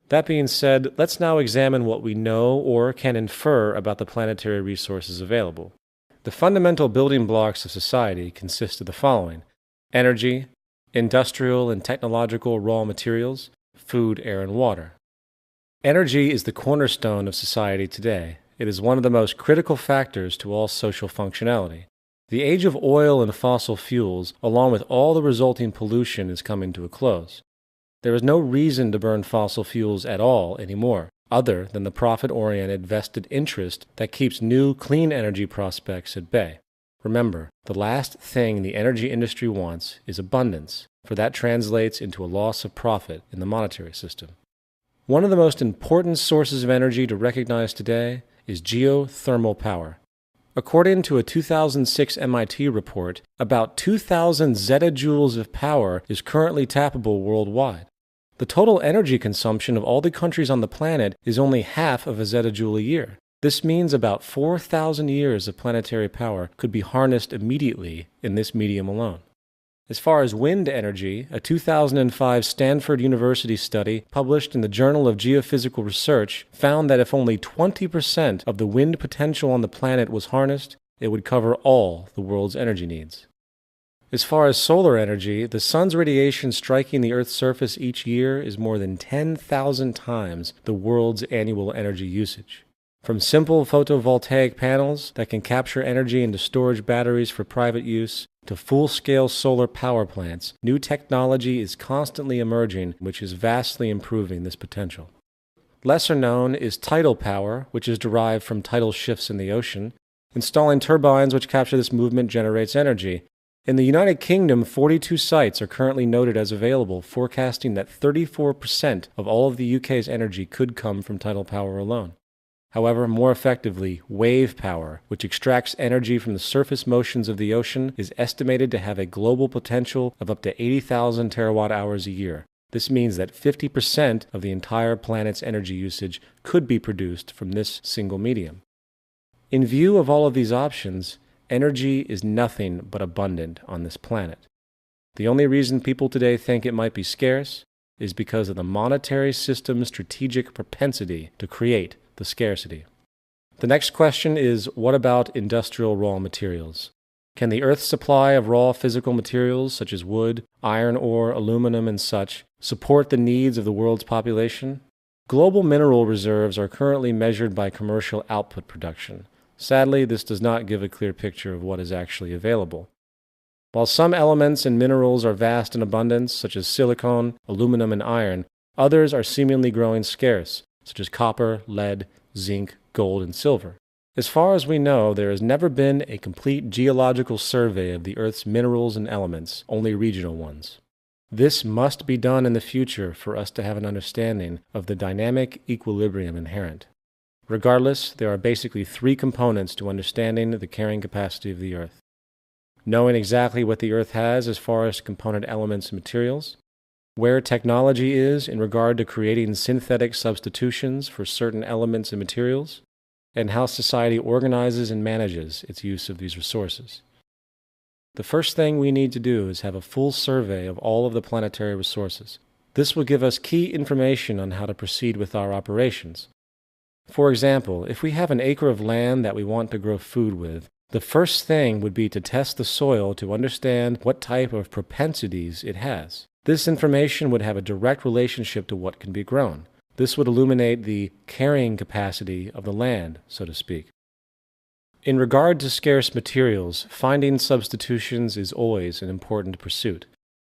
That being said, let's now examine what we know or can infer about the planetary resources available. The fundamental building blocks of society consist of the following: energy, industrial and technological raw materials, food, air, and water. Energy is the cornerstone of society today. It is one of the most critical factors to all social functionality. The age of oil and fossil fuels, along with all the resulting pollution, is coming to a close. There is no reason to burn fossil fuels at all anymore, other than the profit-oriented vested interest that keeps new clean energy prospects at bay. Remember, the last thing the energy industry wants is abundance, for that translates into a loss of profit in the monetary system. One of the most important sources of energy to recognize today is geothermal power. According to a 2006 MIT report, about 2,000 zettajoules of power is currently tappable worldwide. The total energy consumption of all the countries on the planet is only half of a zettajoule a year. This means about 4,000 years of planetary power could be harnessed immediately in this medium alone. As far as wind energy, a 2005 Stanford University study published in the Journal of Geophysical Research found that if only 20% of the wind potential on the planet was harnessed, it would cover all the world's energy needs. As far as solar energy, the sun's radiation striking the Earth's surface each year is more than 10,000 times the world's annual energy usage. From simple photovoltaic panels that can capture energy into storage batteries for private use, to full-scale solar power plants, new technology is constantly emerging, which is vastly improving this potential. Lesser known is tidal power, which is derived from tidal shifts in the ocean. Installing turbines which capture this movement generates energy. In the United Kingdom, 42 sites are currently noted as available, forecasting that 34% of all of the UK's energy could come from tidal power alone. However, more effectively, wave power, which extracts energy from the surface motions of the ocean, is estimated to have a global potential of up to 80,000 terawatt-hours a year. This means that 50% of the entire planet's energy usage could be produced from this single medium. In view of all of these options, energy is nothing but abundant on this planet. The only reason people today think it might be scarce is because of the monetary system's strategic propensity to create the scarcity. The next question is, what about industrial raw materials? Can the Earth's supply of raw physical materials such as wood, iron ore, aluminum, and such support the needs of the world's population? Global mineral reserves are currently measured by commercial output production. Sadly, this does not give a clear picture of what is actually available. While some elements and minerals are vast in abundance, such as silicon, aluminum, and iron, others are seemingly growing scarce, such as copper, lead, zinc, gold, and silver. As far as we know, there has never been a complete geological survey of the Earth's minerals and elements, only regional ones. This must be done in the future for us to have an understanding of the dynamic equilibrium inherent. Regardless, there are basically three components to understanding the carrying capacity of the Earth. Knowing exactly what the Earth has as far as component elements and materials, where technology is in regard to creating synthetic substitutions for certain elements and materials, and how society organizes and manages its use of these resources. The first thing we need to do is have a full survey of all of the planetary resources. This will give us key information on how to proceed with our operations. For example, if we have an acre of land that we want to grow food with, the first thing would be to test the soil to understand what type of propensities it has. This information would have a direct relationship to what can be grown. This would illuminate the carrying capacity of the land, so to speak. In regard to scarce materials, finding substitutions is always an important pursuit.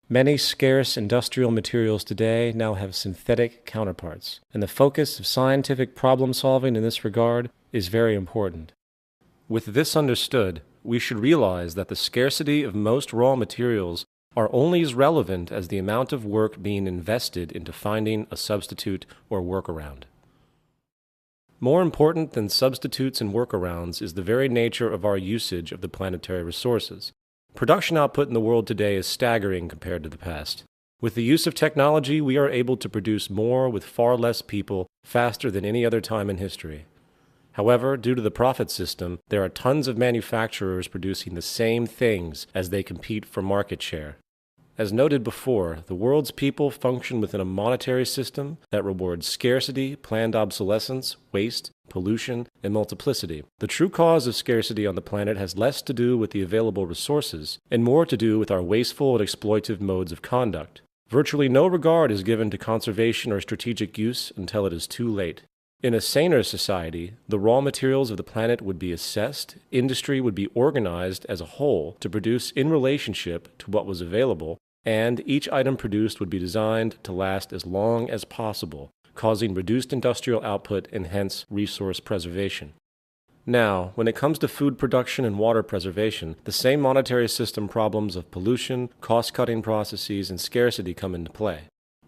Many scarce industrial materials today now have synthetic counterparts, and the focus of scientific problem solving in this regard is very important. With this understood, we should realize that the scarcity of most raw materials are only as relevant as the amount of work being invested into finding a substitute or workaround. More important than substitutes and workarounds is the very nature of our usage of the planetary resources. Production output in the world today is staggering compared to the past. With the use of technology, we are able to produce more with far less people faster than any other time in history. However, due to the profit system, there are tons of manufacturers producing the same things as they compete for market share. As noted before, the world's people function within a monetary system that rewards scarcity, planned obsolescence, waste, pollution, and multiplicity. The true cause of scarcity on the planet has less to do with the available resources and more to do with our wasteful and exploitive modes of conduct. Virtually no regard is given to conservation or strategic use until it is too late. In a saner society, the raw materials of the planet would be assessed, industry would be organized as a whole to produce in relationship to what was available, and each item produced would be designed to last as long as possible, causing reduced industrial output and hence resource preservation. Now, when it comes to food production and water preservation, the same monetary system problems of pollution, cost-cutting processes, and scarcity come into play.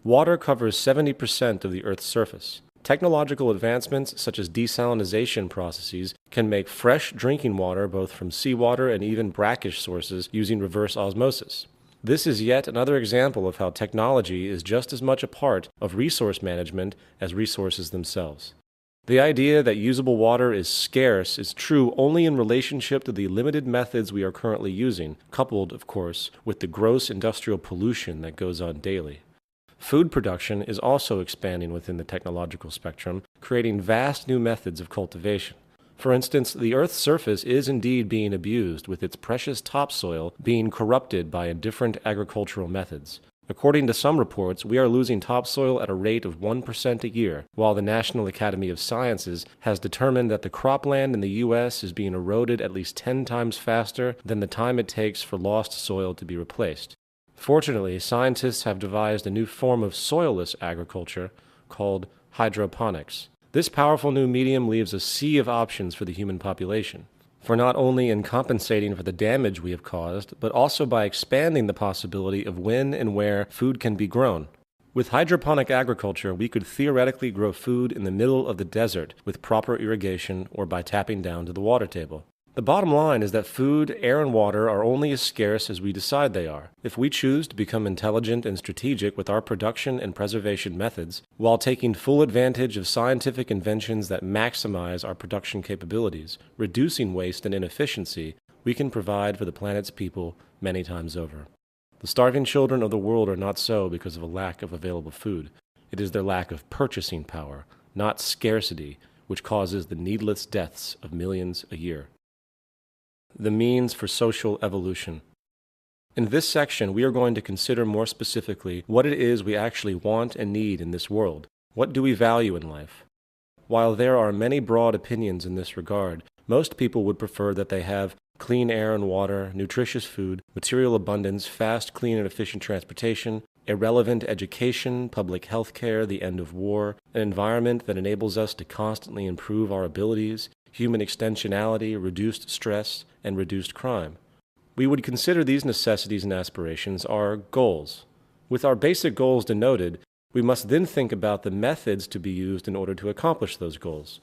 Water covers 70% of the Earth's surface. Technological advancements such as desalination processes can make fresh drinking water both from seawater and even brackish sources using reverse osmosis. This is yet another example of how technology is just as much a part of resource management as resources themselves. The idea that usable water is scarce is true only in relationship to the limited methods we are currently using, coupled, of course, with the gross industrial pollution that goes on daily. Food production is also expanding within the technological spectrum, creating vast new methods of cultivation. For instance, the Earth's surface is indeed being abused, with its precious topsoil being corrupted by different agricultural methods. According to some reports, we are losing topsoil at a rate of 1% a year, while the National Academy of Sciences has determined that the cropland in the U.S. is being eroded at least 10 times faster than the time it takes for lost soil to be replaced. Fortunately, scientists have devised a new form of soilless agriculture called hydroponics. This powerful new medium leaves a sea of options for the human population, for not only in compensating for the damage we have caused, but also by expanding the possibility of when and where food can be grown. With hydroponic agriculture, we could theoretically grow food in the middle of the desert with proper irrigation or by tapping down to the water table. The bottom line is that food, air, and water are only as scarce as we decide they are. If we choose to become intelligent and strategic with our production and preservation methods, while taking full advantage of scientific inventions that maximize our production capabilities, reducing waste and inefficiency, we can provide for the planet's people many times over. The starving children of the world are not so because of a lack of available food. It is their lack of purchasing power, not scarcity, which causes the needless deaths of millions a year. The means for social evolution. In this section, we are going to consider more specifically what it is we actually want and need in this world. What do we value in life? While there are many broad opinions in this regard, most people would prefer that they have clean air and water, nutritious food, material abundance, fast, clean, and efficient transportation, irrelevant education, public health care, the end of war, an environment that enables us to constantly improve our abilities, human extensionality, reduced stress, and reduced crime. We would consider these necessities and aspirations our goals. With our basic goals denoted, we must then think about the methods to be used in order to accomplish those goals.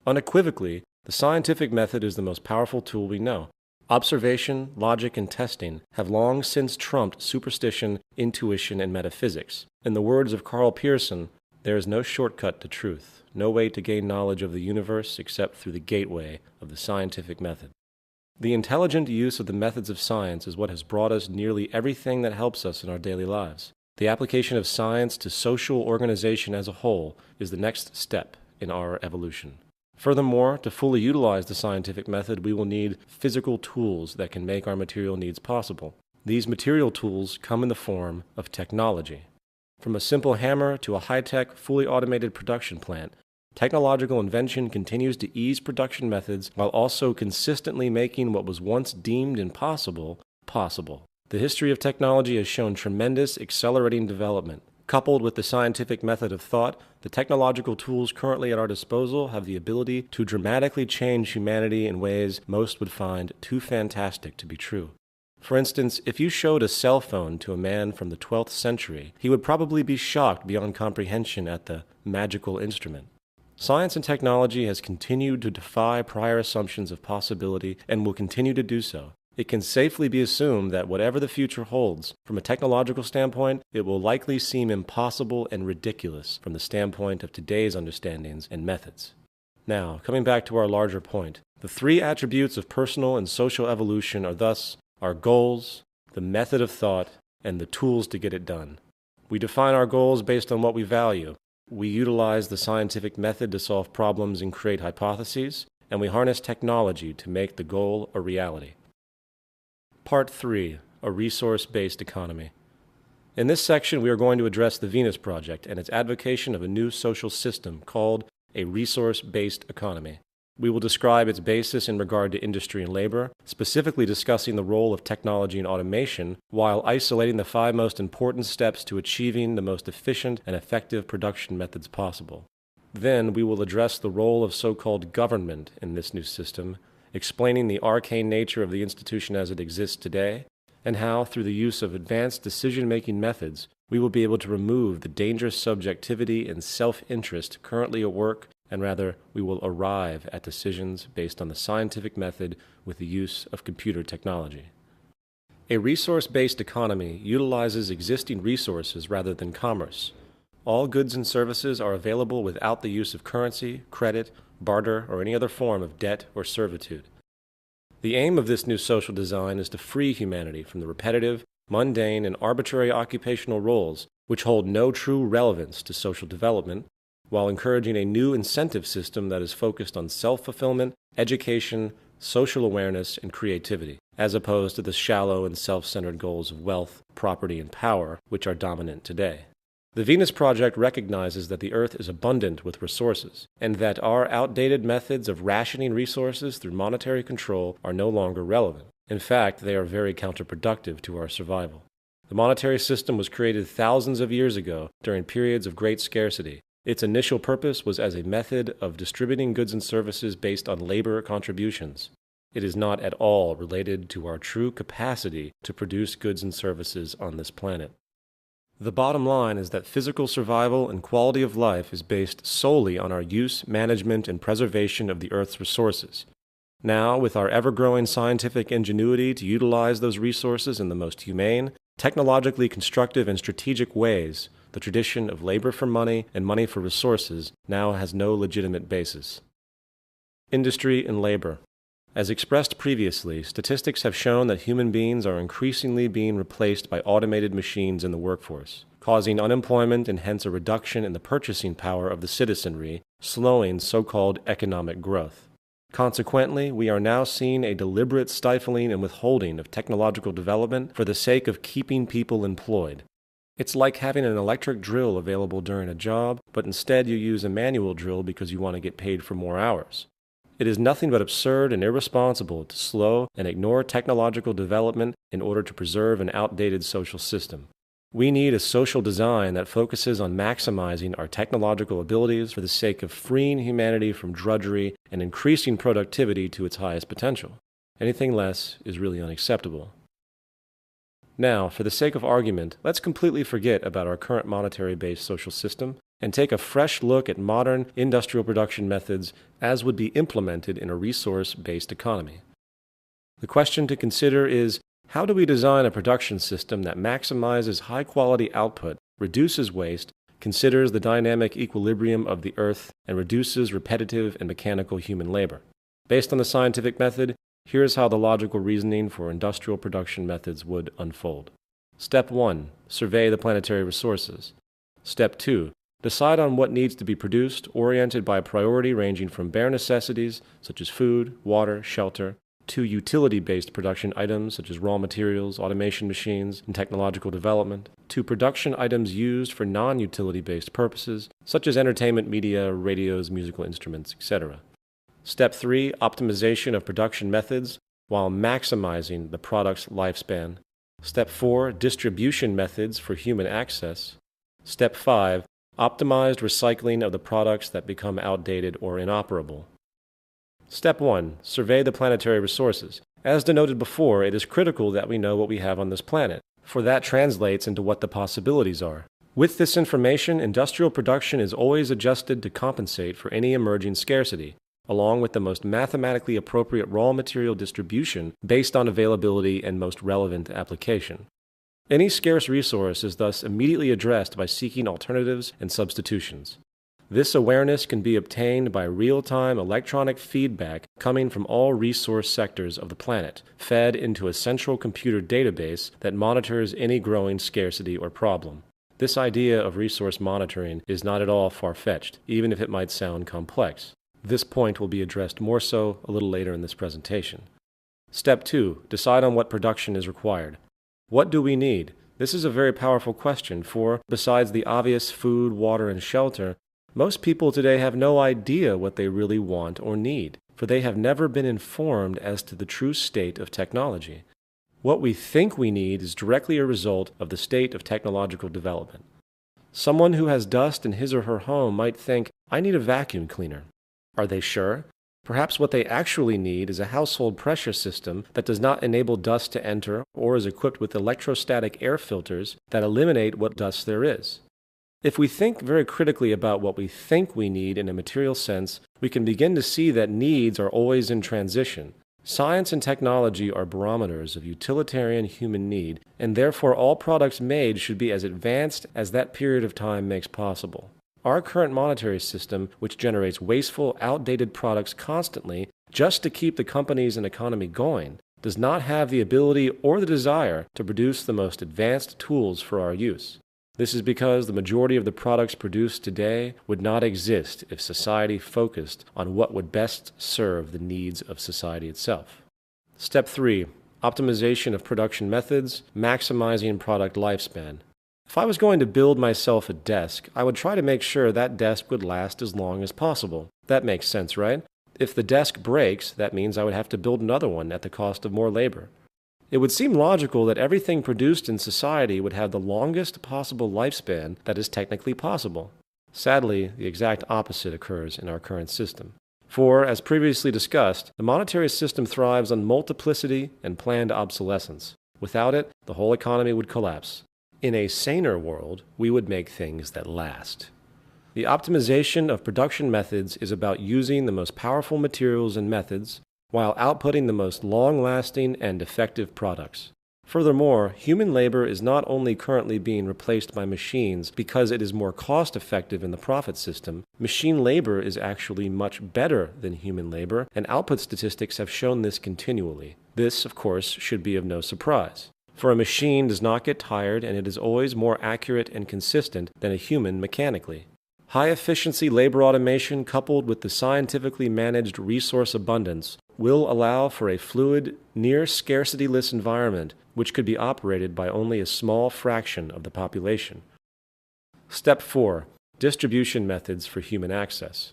Unequivocally, the scientific method is the most powerful tool we know. Observation, logic, and testing have long since trumped superstition, intuition, and metaphysics. In the words of Karl Pearson, there is no shortcut to truth, no way to gain knowledge of the universe except through the gateway of the scientific method. The intelligent use of the methods of science is what has brought us nearly everything that helps us in our daily lives. The application of science to social organization as a whole is the next step in our evolution. Furthermore, to fully utilize the scientific method, we will need physical tools that can make our material needs possible. These material tools come in the form of technology. From a simple hammer to a high-tech, fully automated production plant, technological invention continues to ease production methods while also consistently making what was once deemed impossible, possible. The history of technology has shown tremendous accelerating development. Coupled with the scientific method of thought, the technological tools currently at our disposal have the ability to dramatically change humanity in ways most would find too fantastic to be true. For instance, if you showed a cell phone to a man from the 12th century, he would probably be shocked beyond comprehension at the magical instrument. Science and technology has continued to defy prior assumptions of possibility and will continue to do so. It can safely be assumed that whatever the future holds, from a technological standpoint, it will likely seem impossible and ridiculous from the standpoint of today's understandings and methods. Now, coming back to our larger point, the three attributes of personal and social evolution are thus our goals, the method of thought, and the tools to get it done. We define our goals based on what we value. We utilize the scientific method to solve problems and create hypotheses, and we harness technology to make the goal a reality. Part 3. A resource-based economy. In this section, we are going to address the Venus Project and its advocation of a new social system called a resource-based economy. We will describe its basis in regard to industry and labor, specifically discussing the role of technology and automation, while isolating the 5 most important steps to achieving the most efficient and effective production methods possible. Then we will address the role of so-called government in this new system, explaining the arcane nature of the institution as it exists today, and how, through the use of advanced decision-making methods, we will be able to remove the dangerous subjectivity and self-interest currently at work, and rather, we will arrive at decisions based on the scientific method with the use of computer technology. A resource-based economy utilizes existing resources rather than commerce. all goods and services are available without the use of currency, credit, barter, or any other form of debt or servitude. The aim of this new social design is to free humanity from the repetitive, mundane, and arbitrary occupational roles which hold no true relevance to social development, while encouraging a new incentive system that is focused on self-fulfillment, education, social awareness, and creativity, as opposed to the shallow and self-centered goals of wealth, property, and power, which are dominant today. The Venus Project recognizes that the Earth is abundant with resources, and that our outdated methods of rationing resources through monetary control are no longer relevant. In fact, they are very counterproductive to our survival. The monetary system was created thousands of years ago during periods of great scarcity. Its initial purpose was as a method of distributing goods and services based on labor contributions. It is not at all related to our true capacity to produce goods and services on this planet. The bottom line is that physical survival and quality of life is based solely on our use, management, and preservation of the Earth's resources. Now, with our ever-growing scientific ingenuity to utilize those resources in the most humane, technologically constructive, and strategic ways, the tradition of labor for money and money for resources now has no legitimate basis. Industry and labor. As expressed previously, statistics have shown that human beings are increasingly being replaced by automated machines in the workforce, causing unemployment and hence a reduction in the purchasing power of the citizenry, slowing so-called economic growth. Consequently, we are now seeing a deliberate stifling and withholding of technological development for the sake of keeping people employed. It's like having an electric drill available during a job, but instead you use a manual drill because you want to get paid for more hours. It is nothing but absurd and irresponsible to slow and ignore technological development in order to preserve an outdated social system. We need a social design that focuses on maximizing our technological abilities for the sake of freeing humanity from drudgery and increasing productivity to its highest potential. Anything less is really unacceptable. Now, for the sake of argument, let's completely forget about our current monetary-based social system and take a fresh look at modern industrial production methods as would be implemented in a resource-based economy. The question to consider is, how do we design a production system that maximizes high-quality output, reduces waste, considers the dynamic equilibrium of the Earth, and reduces repetitive and mechanical human labor? Based on the scientific method, here's how the logical reasoning for industrial production methods would unfold. Step 1. Survey the planetary resources. Step 2. Decide on what needs to be produced, oriented by priority ranging from bare necessities, such as food, water, shelter, to utility-based production items, such as raw materials, automation machines, and technological development, to production items used for non-utility-based purposes, such as entertainment media, radios, musical instruments, etc. Step 3. Optimization of production methods while maximizing the product's lifespan. Step 4. Distribution methods for human access. Step 5. Optimized recycling of the products that become outdated or inoperable. Step 1. Survey the planetary resources. As denoted before, it is critical that we know what we have on this planet, for that translates into what the possibilities are. With this information, industrial production is always adjusted to compensate for any emerging scarcity, along with the most mathematically appropriate raw material distribution based on availability and most relevant application. Any scarce resource is thus immediately addressed by seeking alternatives and substitutions. This awareness can be obtained by real-time electronic feedback coming from all resource sectors of the planet, fed into a central computer database that monitors any growing scarcity or problem. This idea of resource monitoring is not at all far-fetched, even if it might sound complex. This point will be addressed more so a little later in this presentation. Step 2. Decide on what production is required. What do we need? This is a very powerful question, for, besides the obvious food, water, and shelter, most people today have no idea what they really want or need, for they have never been informed as to the true state of technology. What we think we need is directly a result of the state of technological development. Someone who has dust in his or her home might think, I need a vacuum cleaner. Are they sure? Perhaps what they actually need is a household pressure system that does not enable dust to enter or is equipped with electrostatic air filters that eliminate what dust there is. If we think very critically about what we think we need in a material sense, we can begin to see that needs are always in transition. Science and technology are barometers of utilitarian human need, and therefore all products made should be as advanced as that period of time makes possible. Our current monetary system, which generates wasteful, outdated products constantly just to keep the companies and economy going, does not have the ability or the desire to produce the most advanced tools for our use. This is because the majority of the products produced today would not exist if society focused on what would best serve the needs of society itself. Step 3. Optimization of production methods, maximizing product lifespan. If I was going to build myself a desk, I would try to make sure that desk would last as long as possible. That makes sense, right? If the desk breaks, that means I would have to build another one at the cost of more labor. It would seem logical that everything produced in society would have the longest possible lifespan that is technically possible. Sadly, the exact opposite occurs in our current system. For, as previously discussed, the monetary system thrives on multiplicity and planned obsolescence. Without it, the whole economy would collapse. In a saner world, we would make things that last. The optimization of production methods is about using the most powerful materials and methods while outputting the most long-lasting and effective products. Furthermore, human labor is not only currently being replaced by machines because it is more cost-effective in the profit system, machine labor is actually much better than human labor, and output statistics have shown this continually. This, of course, should be of no surprise. For a machine does not get tired, and it is always more accurate and consistent than a human mechanically. High-efficiency labor automation coupled with the scientifically managed resource abundance will allow for a fluid, near-scarcity-less environment which could be operated by only a small fraction of the population. Step 4. Distribution methods for human access.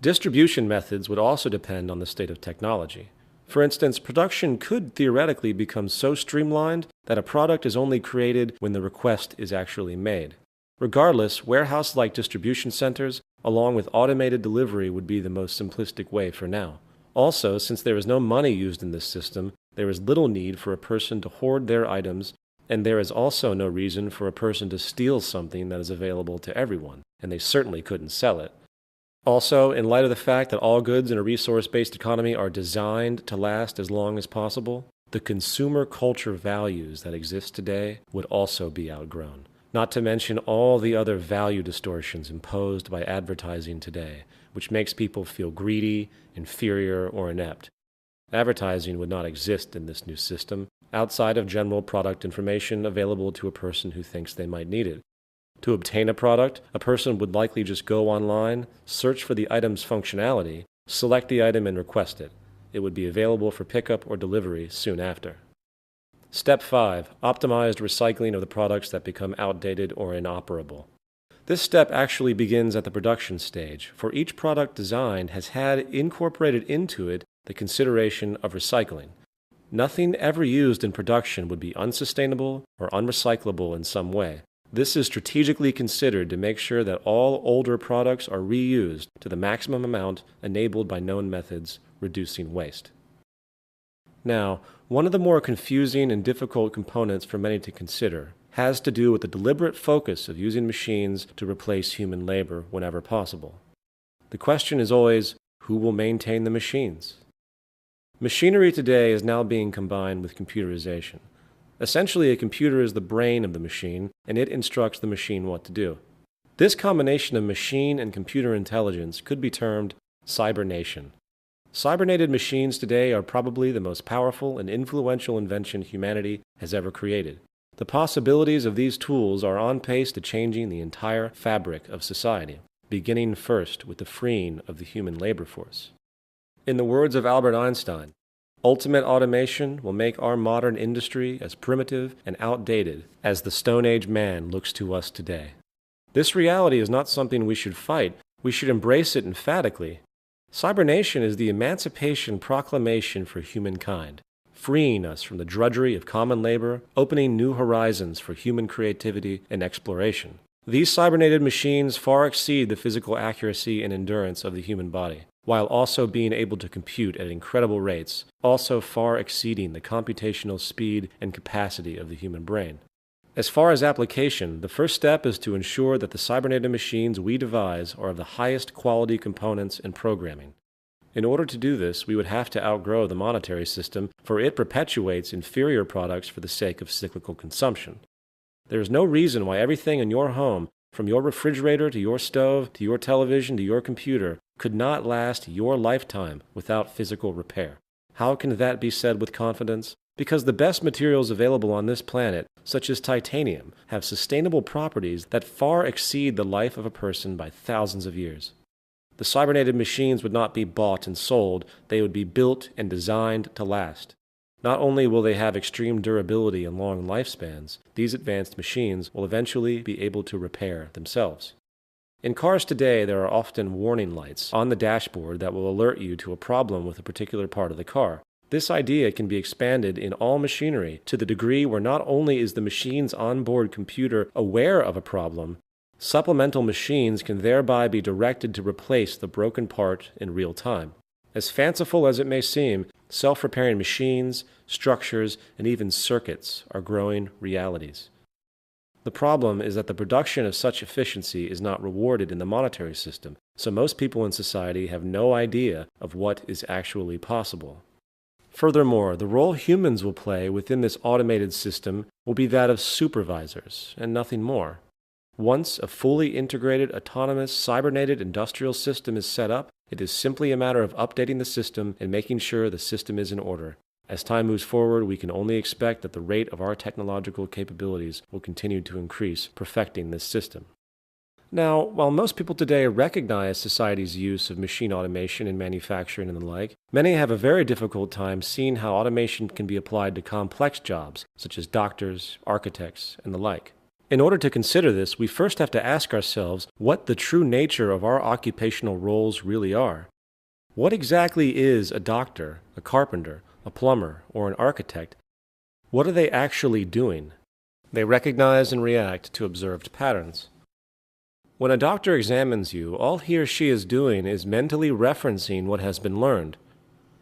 Distribution methods would also depend on the state of technology. For instance, production could theoretically become so streamlined that a product is only created when the request is actually made. Regardless, warehouse-like distribution centers, along with automated delivery, would be the most simplistic way for now. Also, since there is no money used in this system, there is little need for a person to hoard their items, and there is also no reason for a person to steal something that is available to everyone, and they certainly couldn't sell it. Also, in light of the fact that all goods in a resource-based economy are designed to last as long as possible, the consumer culture values that exist today would also be outgrown. Not to mention all the other value distortions imposed by advertising today, which makes people feel greedy, inferior, or inept. Advertising would not exist in this new system, outside of general product information available to a person who thinks they might need it. To obtain a product, a person would likely just go online, search for the item's functionality, select the item and request it. It would be available for pickup or delivery soon after. Step 5. Optimized recycling of the products that become outdated or inoperable. This step actually begins at the production stage, for each product designed has had incorporated into it the consideration of recycling. Nothing ever used in production would be unsustainable or unrecyclable in some way. This is strategically considered to make sure that all older products are reused to the maximum amount enabled by known methods, reducing waste. Now, one of the more confusing and difficult components for many to consider has to do with the deliberate focus of using machines to replace human labor whenever possible. The question is always, who will maintain the machines? Machinery today is now being combined with computerization. Essentially, a computer is the brain of the machine, and it instructs the machine what to do. This combination of machine and computer intelligence could be termed cybernation. Cybernated machines today are probably the most powerful and influential invention humanity has ever created. The possibilities of these tools are on pace to changing the entire fabric of society, beginning first with the freeing of the human labor force. In the words of Albert Einstein, ultimate automation will make our modern industry as primitive and outdated as the Stone Age man looks to us today. This reality is not something we should fight. We should embrace it emphatically. Cybernation is the emancipation proclamation for humankind, freeing us from the drudgery of common labor, opening new horizons for human creativity and exploration. These cybernated machines far exceed the physical accuracy and endurance of the human body, while also being able to compute at incredible rates, also far exceeding the computational speed and capacity of the human brain. As far as application, the first step is to ensure that the cybernated machines we devise are of the highest quality components and programming. In order to do this, we would have to outgrow the monetary system, for it perpetuates inferior products for the sake of cyclical consumption. There is no reason why everything in your home, from your refrigerator to your stove to your television to your computer, could not last your lifetime without physical repair. How can that be said with confidence? Because the best materials available on this planet, such as titanium, have sustainable properties that far exceed the life of a person by thousands of years. The cybernetic machines would not be bought and sold, they would be built and designed to last. Not only will they have extreme durability and long lifespans, these advanced machines will eventually be able to repair themselves. In cars today, there are often warning lights on the dashboard that will alert you to a problem with a particular part of the car. This idea can be expanded in all machinery to the degree where not only is the machine's onboard computer aware of a problem, supplemental machines can thereby be directed to replace the broken part in real time. As fanciful as it may seem, self-repairing machines, structures, and even circuits are growing realities. The problem is that the production of such efficiency is not rewarded in the monetary system, so most people in society have no idea of what is actually possible. Furthermore, the role humans will play within this automated system will be that of supervisors, and nothing more. Once a fully integrated, autonomous, cybernetic industrial system is set up, it is simply a matter of updating the system and making sure the system is in order. As time moves forward, we can only expect that the rate of our technological capabilities will continue to increase, perfecting this system. Now, while most people today recognize society's use of machine automation in manufacturing and the like, many have a very difficult time seeing how automation can be applied to complex jobs, such as doctors, architects, and the like. In order to consider this, we first have to ask ourselves what the true nature of our occupational roles really are. What exactly is a doctor, a carpenter, a plumber, or an architect? What are they actually doing? They recognize and react to observed patterns. When a doctor examines you, all he or she is doing is mentally referencing what has been learned.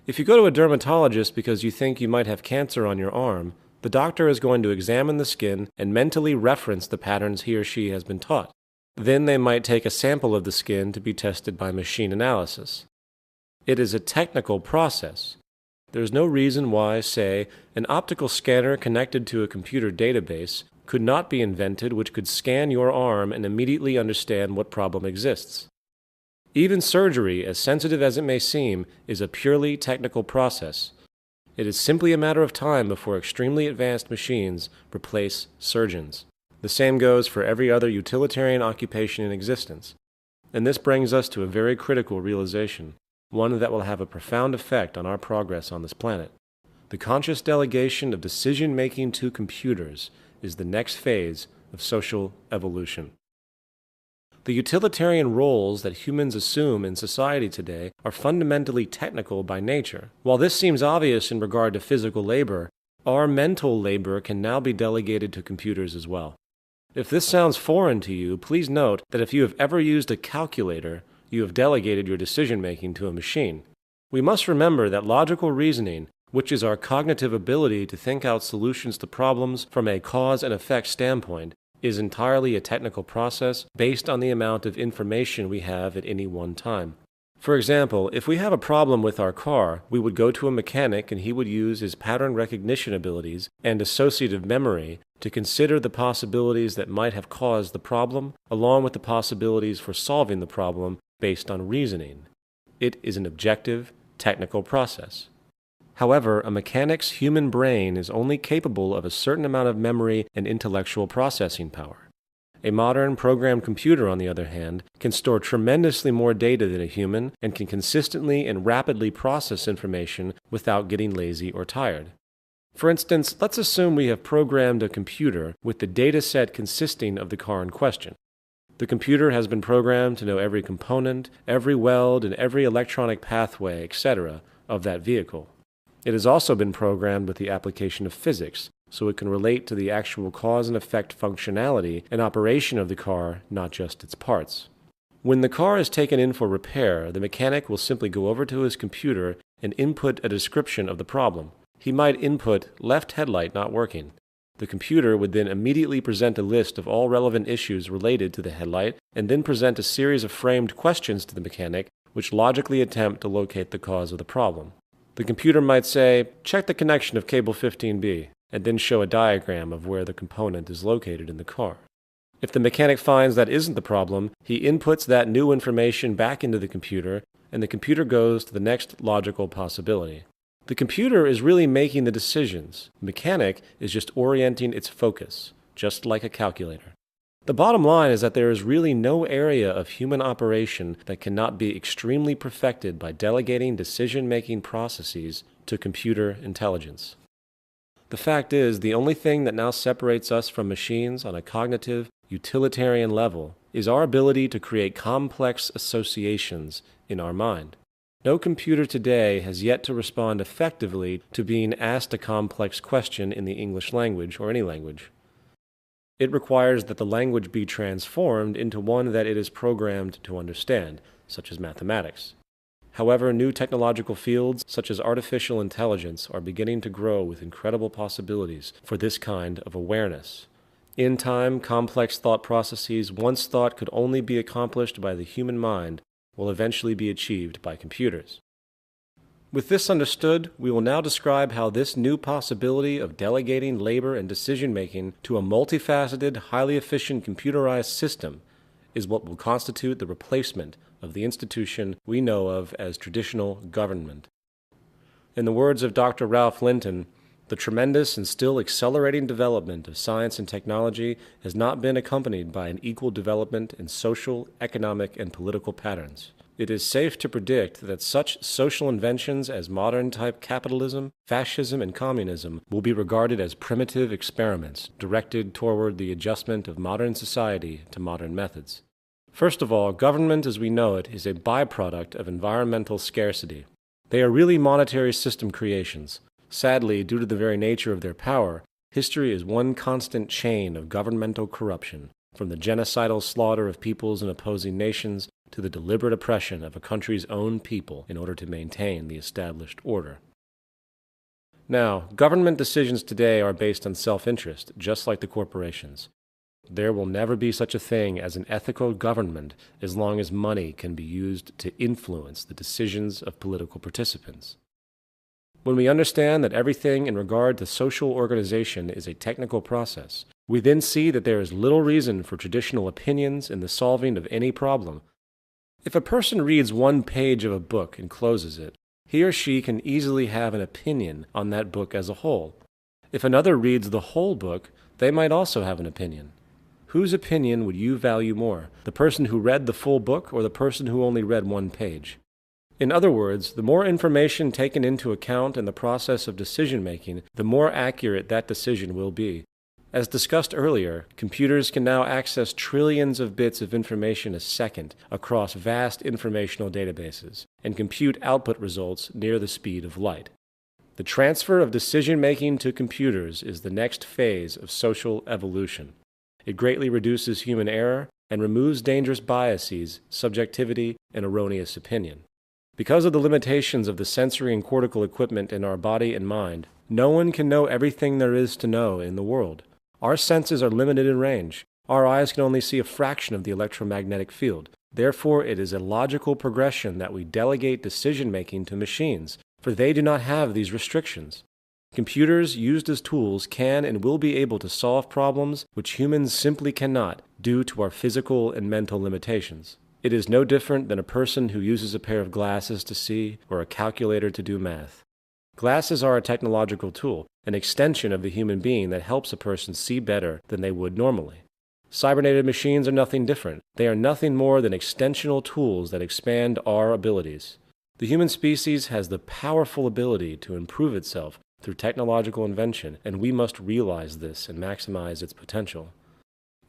If you go to a dermatologist because you think you might have cancer on your arm, the doctor is going to examine the skin and mentally reference the patterns he or she has been taught. Then they might take a sample of the skin to be tested by machine analysis. It is a technical process. There is no reason why, say, an optical scanner connected to a computer database could not be invented which could scan your arm and immediately understand what problem exists. Even surgery, as sensitive as it may seem, is a purely technical process. It is simply a matter of time before extremely advanced machines replace surgeons. The same goes for every other utilitarian occupation in existence. And this brings us to a very critical realization, one that will have a profound effect on our progress on this planet. The conscious delegation of decision-making to computers is the next phase of social evolution. The utilitarian roles that humans assume in society today are fundamentally technical by nature. While this seems obvious in regard to physical labor, our mental labor can now be delegated to computers as well. If this sounds foreign to you, please note that if you have ever used a calculator, you have delegated your decision-making to a machine. We must remember that logical reasoning, which is our cognitive ability to think out solutions to problems from a cause and effect standpoint, is entirely a technical process based on the amount of information we have at any one time. For example, if we have a problem with our car, we would go to a mechanic and he would use his pattern recognition abilities and associative memory to consider the possibilities that might have caused the problem, along with the possibilities for solving the problem based on reasoning. It is an objective, technical process. However, a mechanic's human brain is only capable of a certain amount of memory and intellectual processing power. A modern programmed computer, on the other hand, can store tremendously more data than a human and can consistently and rapidly process information without getting lazy or tired. For instance, let's assume we have programmed a computer with the data set consisting of the car in question. The computer has been programmed to know every component, every weld, and every electronic pathway, etc. of that vehicle. It has also been programmed with the application of physics, so it can relate to the actual cause and effect functionality and operation of the car, not just its parts. When the car is taken in for repair, the mechanic will simply go over to his computer and input a description of the problem. He might input left headlight not working. The computer would then immediately present a list of all relevant issues related to the headlight and then present a series of framed questions to the mechanic which logically attempt to locate the cause of the problem. The computer might say, check the connection of cable 15B, and then show a diagram of where the component is located in the car. If the mechanic finds that isn't the problem, he inputs that new information back into the computer, and the computer goes to the next logical possibility. The computer is really making the decisions. The mechanic is just orienting its focus, just like a calculator. The bottom line is that there is really no area of human operation that cannot be extremely perfected by delegating decision-making processes to computer intelligence. The fact is, the only thing that now separates us from machines on a cognitive, utilitarian level is our ability to create complex associations in our mind. No computer today has yet to respond effectively to being asked a complex question in the English language or any language. It requires that the language be transformed into one that it is programmed to understand, such as mathematics. However, new technological fields, such as artificial intelligence, are beginning to grow with incredible possibilities for this kind of awareness. In time, complex thought processes once thought could only be accomplished by the human mind will eventually be achieved by computers. With this understood, we will now describe how this new possibility of delegating labor and decision-making to a multifaceted, highly efficient computerized system is what will constitute the replacement of the institution we know of as traditional government. In the words of Dr. Ralph Linton, the tremendous and still accelerating development of science and technology has not been accompanied by an equal development in social, economic, and political patterns. It is safe to predict that such social inventions as modern-type capitalism, fascism, and communism will be regarded as primitive experiments directed toward the adjustment of modern society to modern methods. First of all, government as we know it is a byproduct of environmental scarcity. They are really monetary system creations. Sadly, due to the very nature of their power, history is one constant chain of governmental corruption, from the genocidal slaughter of peoples in opposing nations to the deliberate oppression of a country's own people in order to maintain the established order. Now, government decisions today are based on self-interest, just like the corporations. There will never be such a thing as an ethical government as long as money can be used to influence the decisions of political participants. When we understand that everything in regard to social organization is a technical process, we then see that there is little reason for traditional opinions in the solving of any problem. If a person reads one page of a book and closes it, he or she can easily have an opinion on that book as a whole. If another reads the whole book, they might also have an opinion. Whose opinion would you value more, the person who read the full book or the person who only read one page? In other words, the more information taken into account in the process of decision-making, the more accurate that decision will be. As discussed earlier, computers can now access trillions of bits of information a second across vast informational databases, and compute output results near the speed of light. The transfer of decision-making to computers is the next phase of social evolution. It greatly reduces human error and removes dangerous biases, subjectivity, and erroneous opinion. Because of the limitations of the sensory and cortical equipment in our body and mind, no one can know everything there is to know in the world. Our senses are limited in range. Our eyes can only see a fraction of the electromagnetic field. Therefore, it is a logical progression that we delegate decision-making to machines, for they do not have these restrictions. Computers, used as tools, can and will be able to solve problems which humans simply cannot due to our physical and mental limitations. It is no different than a person who uses a pair of glasses to see or a calculator to do math. Glasses are a technological tool, an extension of the human being that helps a person see better than they would normally. Cybernetic machines are nothing different. They are nothing more than extensional tools that expand our abilities. The human species has the powerful ability to improve itself through technological invention, and we must realize this and maximize its potential.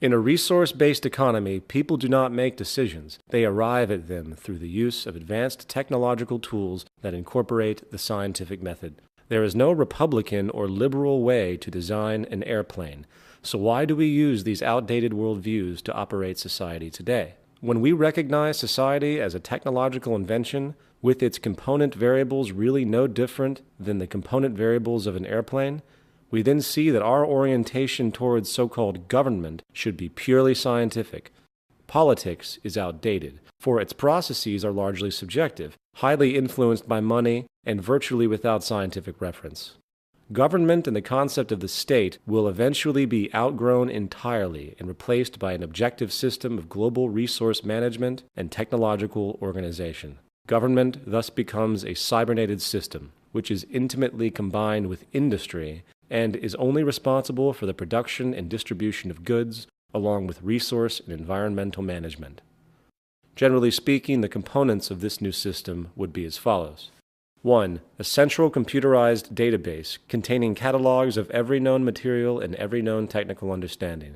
In a resource-based economy, people do not make decisions. They arrive at them through the use of advanced technological tools that incorporate the scientific method. There is no Republican or liberal way to design an airplane. So why do we use these outdated worldviews to operate society today? When we recognize society as a technological invention, with its component variables really no different than the component variables of an airplane, we then see that our orientation towards so-called government should be purely scientific. Politics is outdated, for its processes are largely subjective, highly influenced by money, and virtually without scientific reference. Government and the concept of the state will eventually be outgrown entirely and replaced by an objective system of global resource management and technological organization. Government thus becomes a cybernated system, which is intimately combined with industry and is only responsible for the production and distribution of goods, along with resource and environmental management. Generally speaking, the components of this new system would be as follows. 1. A central computerized database containing catalogs of every known material and every known technical understanding.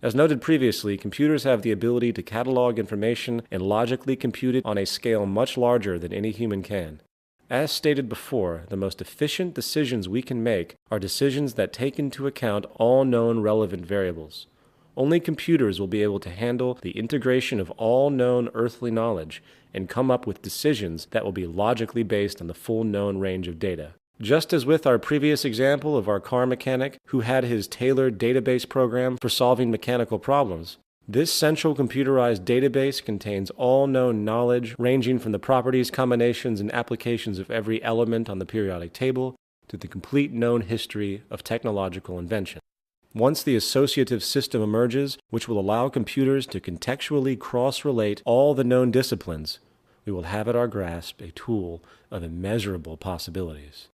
As noted previously, computers have the ability to catalog information and logically compute it on a scale much larger than any human can. As stated before, the most efficient decisions we can make are decisions that take into account all known relevant variables. Only computers will be able to handle the integration of all known earthly knowledge and come up with decisions that will be logically based on the full known range of data. Just as with our previous example of our car mechanic who had his tailored database program for solving mechanical problems, this central computerized database contains all known knowledge ranging from the properties, combinations, and applications of every element on the periodic table to the complete known history of technological invention. Once the associative system emerges, which will allow computers to contextually cross-relate all the known disciplines, we will have at our grasp a tool of immeasurable possibilities.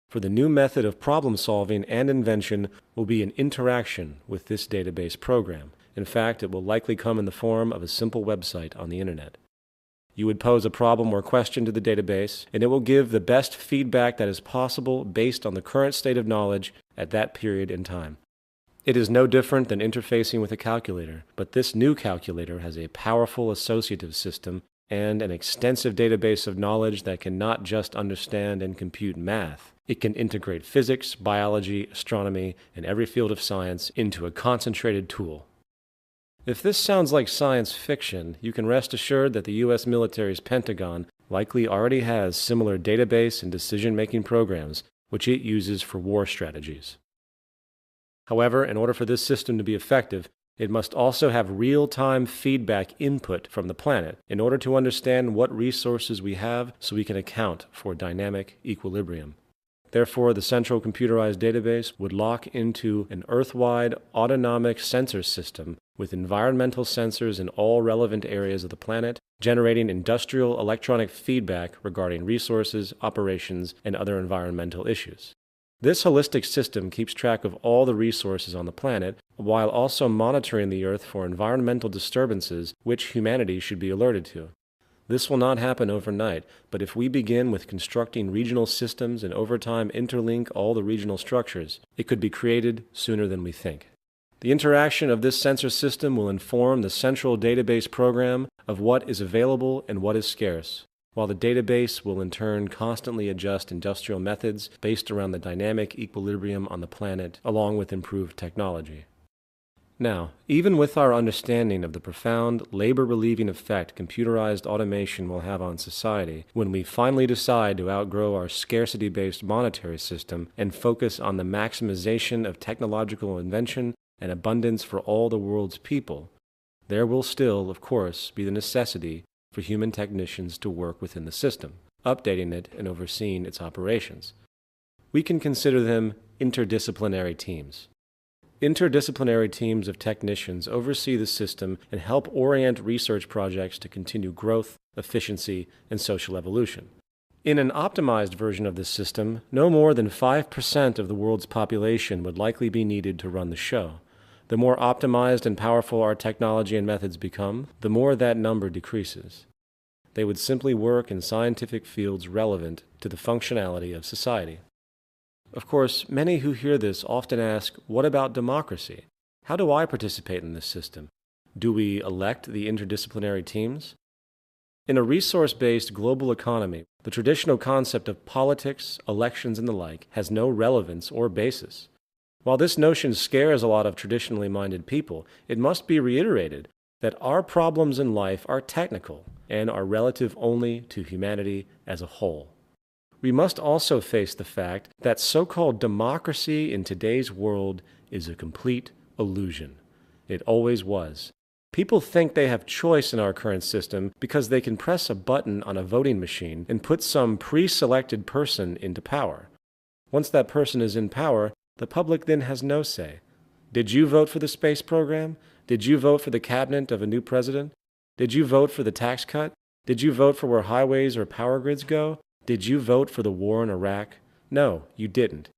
For the new method of problem-solving and invention will be an interaction with this database program. In fact, it will likely come in the form of a simple website on the internet. You would pose a problem or question to the database, and it will give the best feedback that is possible based on the current state of knowledge at that period in time. It is no different than interfacing with a calculator, but this new calculator has a powerful associative system and an extensive database of knowledge that can not just understand and compute math. It can integrate physics, biology, astronomy, and every field of science into a concentrated tool. If this sounds like science fiction, you can rest assured that the U.S. military's Pentagon likely already has similar database and decision-making programs which it uses for war strategies. However, in order for this system to be effective, it must also have real-time feedback input from the planet in order to understand what resources we have so we can account for dynamic equilibrium. Therefore, the central computerized database would lock into an Earth-wide autonomic sensor system with environmental sensors in all relevant areas of the planet, generating industrial electronic feedback regarding resources, operations, and other environmental issues. This holistic system keeps track of all the resources on the planet while also monitoring the Earth for environmental disturbances which humanity should be alerted to. This will not happen overnight, but if we begin with constructing regional systems and over time interlink all the regional structures, it could be created sooner than we think. The interaction of this sensor system will inform the central database program of what is available and what is scarce, while the database will in turn constantly adjust industrial methods based around the dynamic equilibrium on the planet, along with improved technology. Now, even with our understanding of the profound, labor-relieving effect computerized automation will have on society, when we finally decide to outgrow our scarcity-based monetary system and focus on the maximization of technological invention and abundance for all the world's people, there will still, of course, be the necessity for human technicians to work within the system, updating it and overseeing its operations. We can consider them interdisciplinary teams. Interdisciplinary teams of technicians oversee the system and help orient research projects to continue growth, efficiency, and social evolution. In an optimized version of this system, no more than 5% of the world's population would likely be needed to run the show. The more optimized and powerful our technology and methods become, the more that number decreases. They would simply work in scientific fields relevant to the functionality of society. Of course, many who hear this often ask, what about democracy? How do I participate in this system? Do we elect the interdisciplinary teams? In a resource-based global economy, the traditional concept of politics, elections, and the like has no relevance or basis. While this notion scares a lot of traditionally minded people, it must be reiterated that our problems in life are technical and are relative only to humanity as a whole. We must also face the fact that so-called democracy in today's world is a complete illusion. It always was. People think they have choice in our current system because they can press a button on a voting machine and put some pre-selected person into power. Once that person is in power, the public then has no say. Did you vote for the space program? Did you vote for the cabinet of a new president? Did you vote for the tax cut? Did you vote for where highways or power grids go? Did you vote for the war in Iraq? No, you didn't.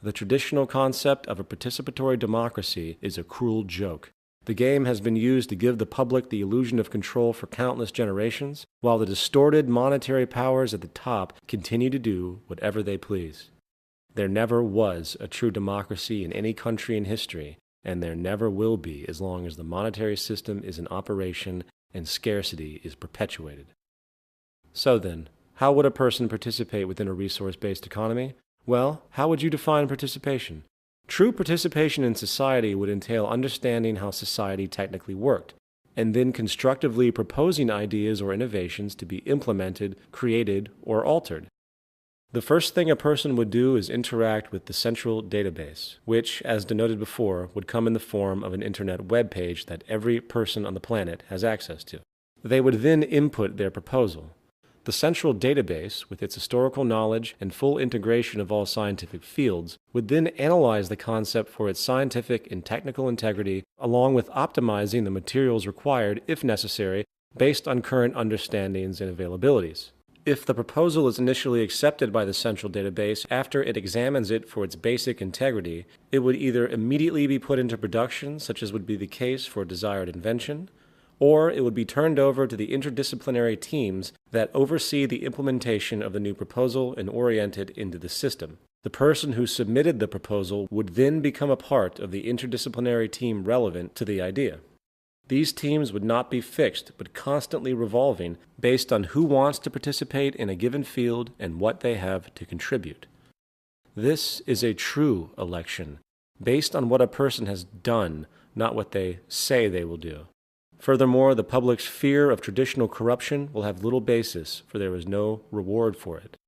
The traditional concept of a participatory democracy is a cruel joke. The game has been used to give the public the illusion of control for countless generations, while the distorted monetary powers at the top continue to do whatever they please. There never was a true democracy in any country in history, and there never will be as long as the monetary system is in operation and scarcity is perpetuated. So then, how would a person participate within a resource-based economy? Well, how would you define participation? True participation in society would entail understanding how society technically worked, and then constructively proposing ideas or innovations to be implemented, created, or altered. The first thing a person would do is interact with the central database, which, as denoted before, would come in the form of an internet web page that every person on the planet has access to. They would then input their proposal. The central database, with its historical knowledge and full integration of all scientific fields, would then analyze the concept for its scientific and technical integrity, along with optimizing the materials required, if necessary, based on current understandings and availabilities. If the proposal is initially accepted by the central database after it examines it for its basic integrity, it would either immediately be put into production, such as would be the case for a desired invention, or it would be turned over to the interdisciplinary teams that oversee the implementation of the new proposal and orient it into the system. The person who submitted the proposal would then become a part of the interdisciplinary team relevant to the idea. These teams would not be fixed, but constantly revolving based on who wants to participate in a given field and what they have to contribute. This is a true election, based on what a person has done, not what they say they will do. Furthermore, the public's fear of traditional corruption will have little basis, for there is no reward for it.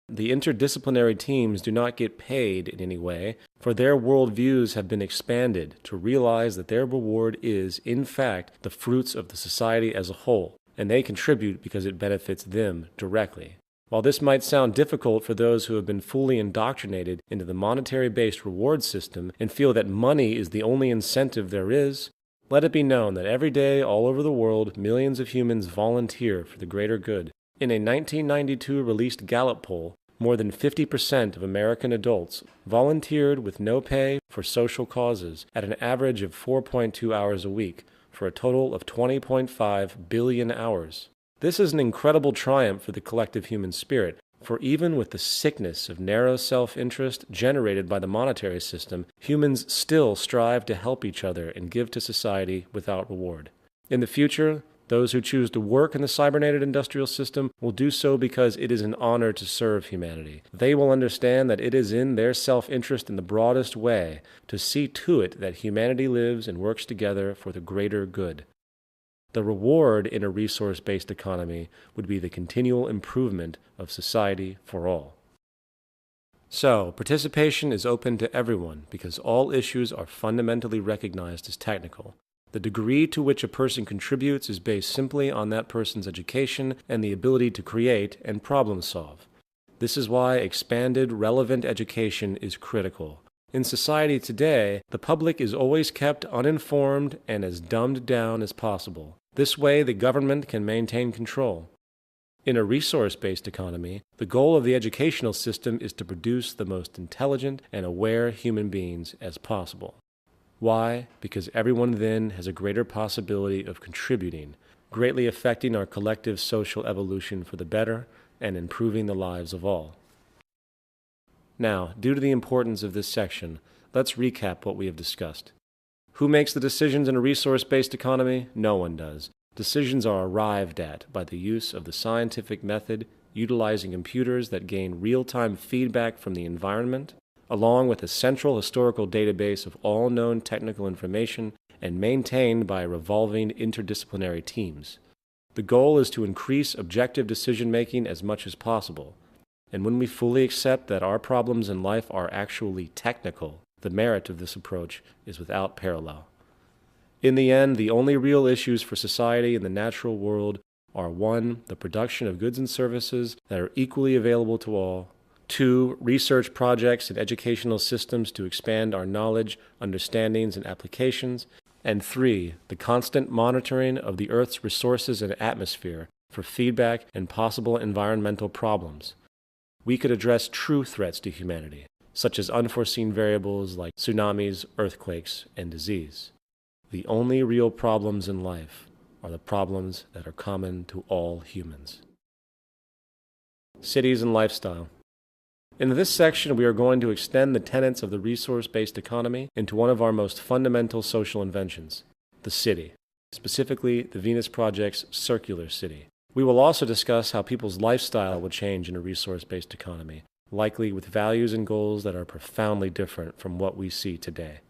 The interdisciplinary teams do not get paid in any way, for their worldviews have been expanded to realize that their reward is, in fact, the fruits of the society as a whole, and they contribute because it benefits them directly. While this might sound difficult for those who have been fully indoctrinated into the monetary-based reward system and feel that money is the only incentive there is, let it be known that every day all over the world millions of humans volunteer for the greater good. In a 1992 released Gallup poll, more than 50% of American adults volunteered with no pay for social causes at an average of 4.2 hours a week, for a total of 20.5 billion hours. This is an incredible triumph for the collective human spirit, for even with the sickness of narrow self-interest generated by the monetary system, humans still strive to help each other and give to society without reward. In the future, those who choose to work in the cybernetic industrial system will do so because it is an honor to serve humanity. They will understand that it is in their self-interest in the broadest way to see to it that humanity lives and works together for the greater good. The reward in a resource-based economy would be the continual improvement of society for all. So, participation is open to everyone because all issues are fundamentally recognized as technical. The degree to which a person contributes is based simply on that person's education and the ability to create and problem solve. This is why expanded, relevant education is critical. In society today, the public is always kept uninformed and as dumbed down as possible. This way, the government can maintain control. In a resource-based economy, the goal of the educational system is to produce the most intelligent and aware human beings as possible. Why? Because everyone then has a greater possibility of contributing, greatly affecting our collective social evolution for the better and improving the lives of all. Now, due to the importance of this section, let's recap what we have discussed. Who makes the decisions in a resource-based economy? No one does. Decisions are arrived at by the use of the scientific method, utilizing computers that gain real-time feedback from the environment, along with a central historical database of all known technical information and maintained by revolving interdisciplinary teams. The goal is to increase objective decision-making as much as possible, and when we fully accept that our problems in life are actually technical, the merit of this approach is without parallel. In the end, the only real issues for society and the natural world are 1. The production of goods and services that are equally available to all, 2. Research projects and educational systems to expand our knowledge, understandings, and applications, and 3. The constant monitoring of the Earth's resources and atmosphere for feedback and possible environmental problems. We could address true threats to humanity, such as unforeseen variables like tsunamis, earthquakes, and disease. The only real problems in life are the problems that are common to all humans. Cities and lifestyle. In this section, we are going to extend the tenets of the resource-based economy into one of our most fundamental social inventions, the city, specifically the Venus Project's circular city. We will also discuss how people's lifestyle will change in a resource-based economy, likely with values and goals that are profoundly different from what we see today.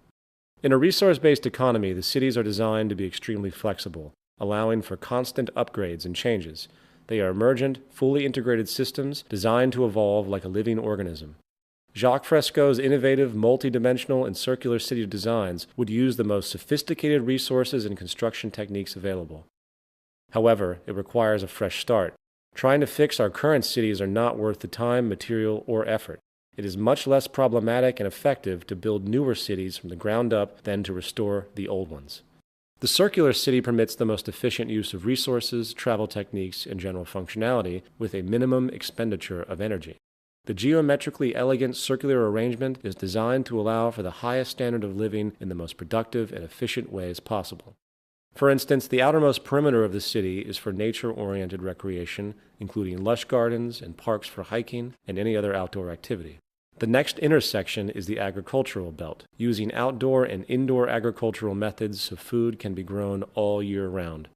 In a resource-based economy, the cities are designed to be extremely flexible, allowing for constant upgrades and changes. They are emergent, fully integrated systems designed to evolve like a living organism. Jacques Fresco's innovative, multi-dimensional, and circular city designs would use the most sophisticated resources and construction techniques available. However, it requires a fresh start. Trying to fix our current cities are not worth the time, material, or effort. It is much less problematic and effective to build newer cities from the ground up than to restore the old ones. The circular city permits the most efficient use of resources, travel techniques, and general functionality with a minimum expenditure of energy. The geometrically elegant circular arrangement is designed to allow for the highest standard of living in the most productive and efficient ways possible. For instance, the outermost perimeter of the city is for nature-oriented recreation, including lush gardens and parks for hiking and any other outdoor activity. The next intersection is the agricultural belt, using outdoor and indoor agricultural methods so food can be grown all year round.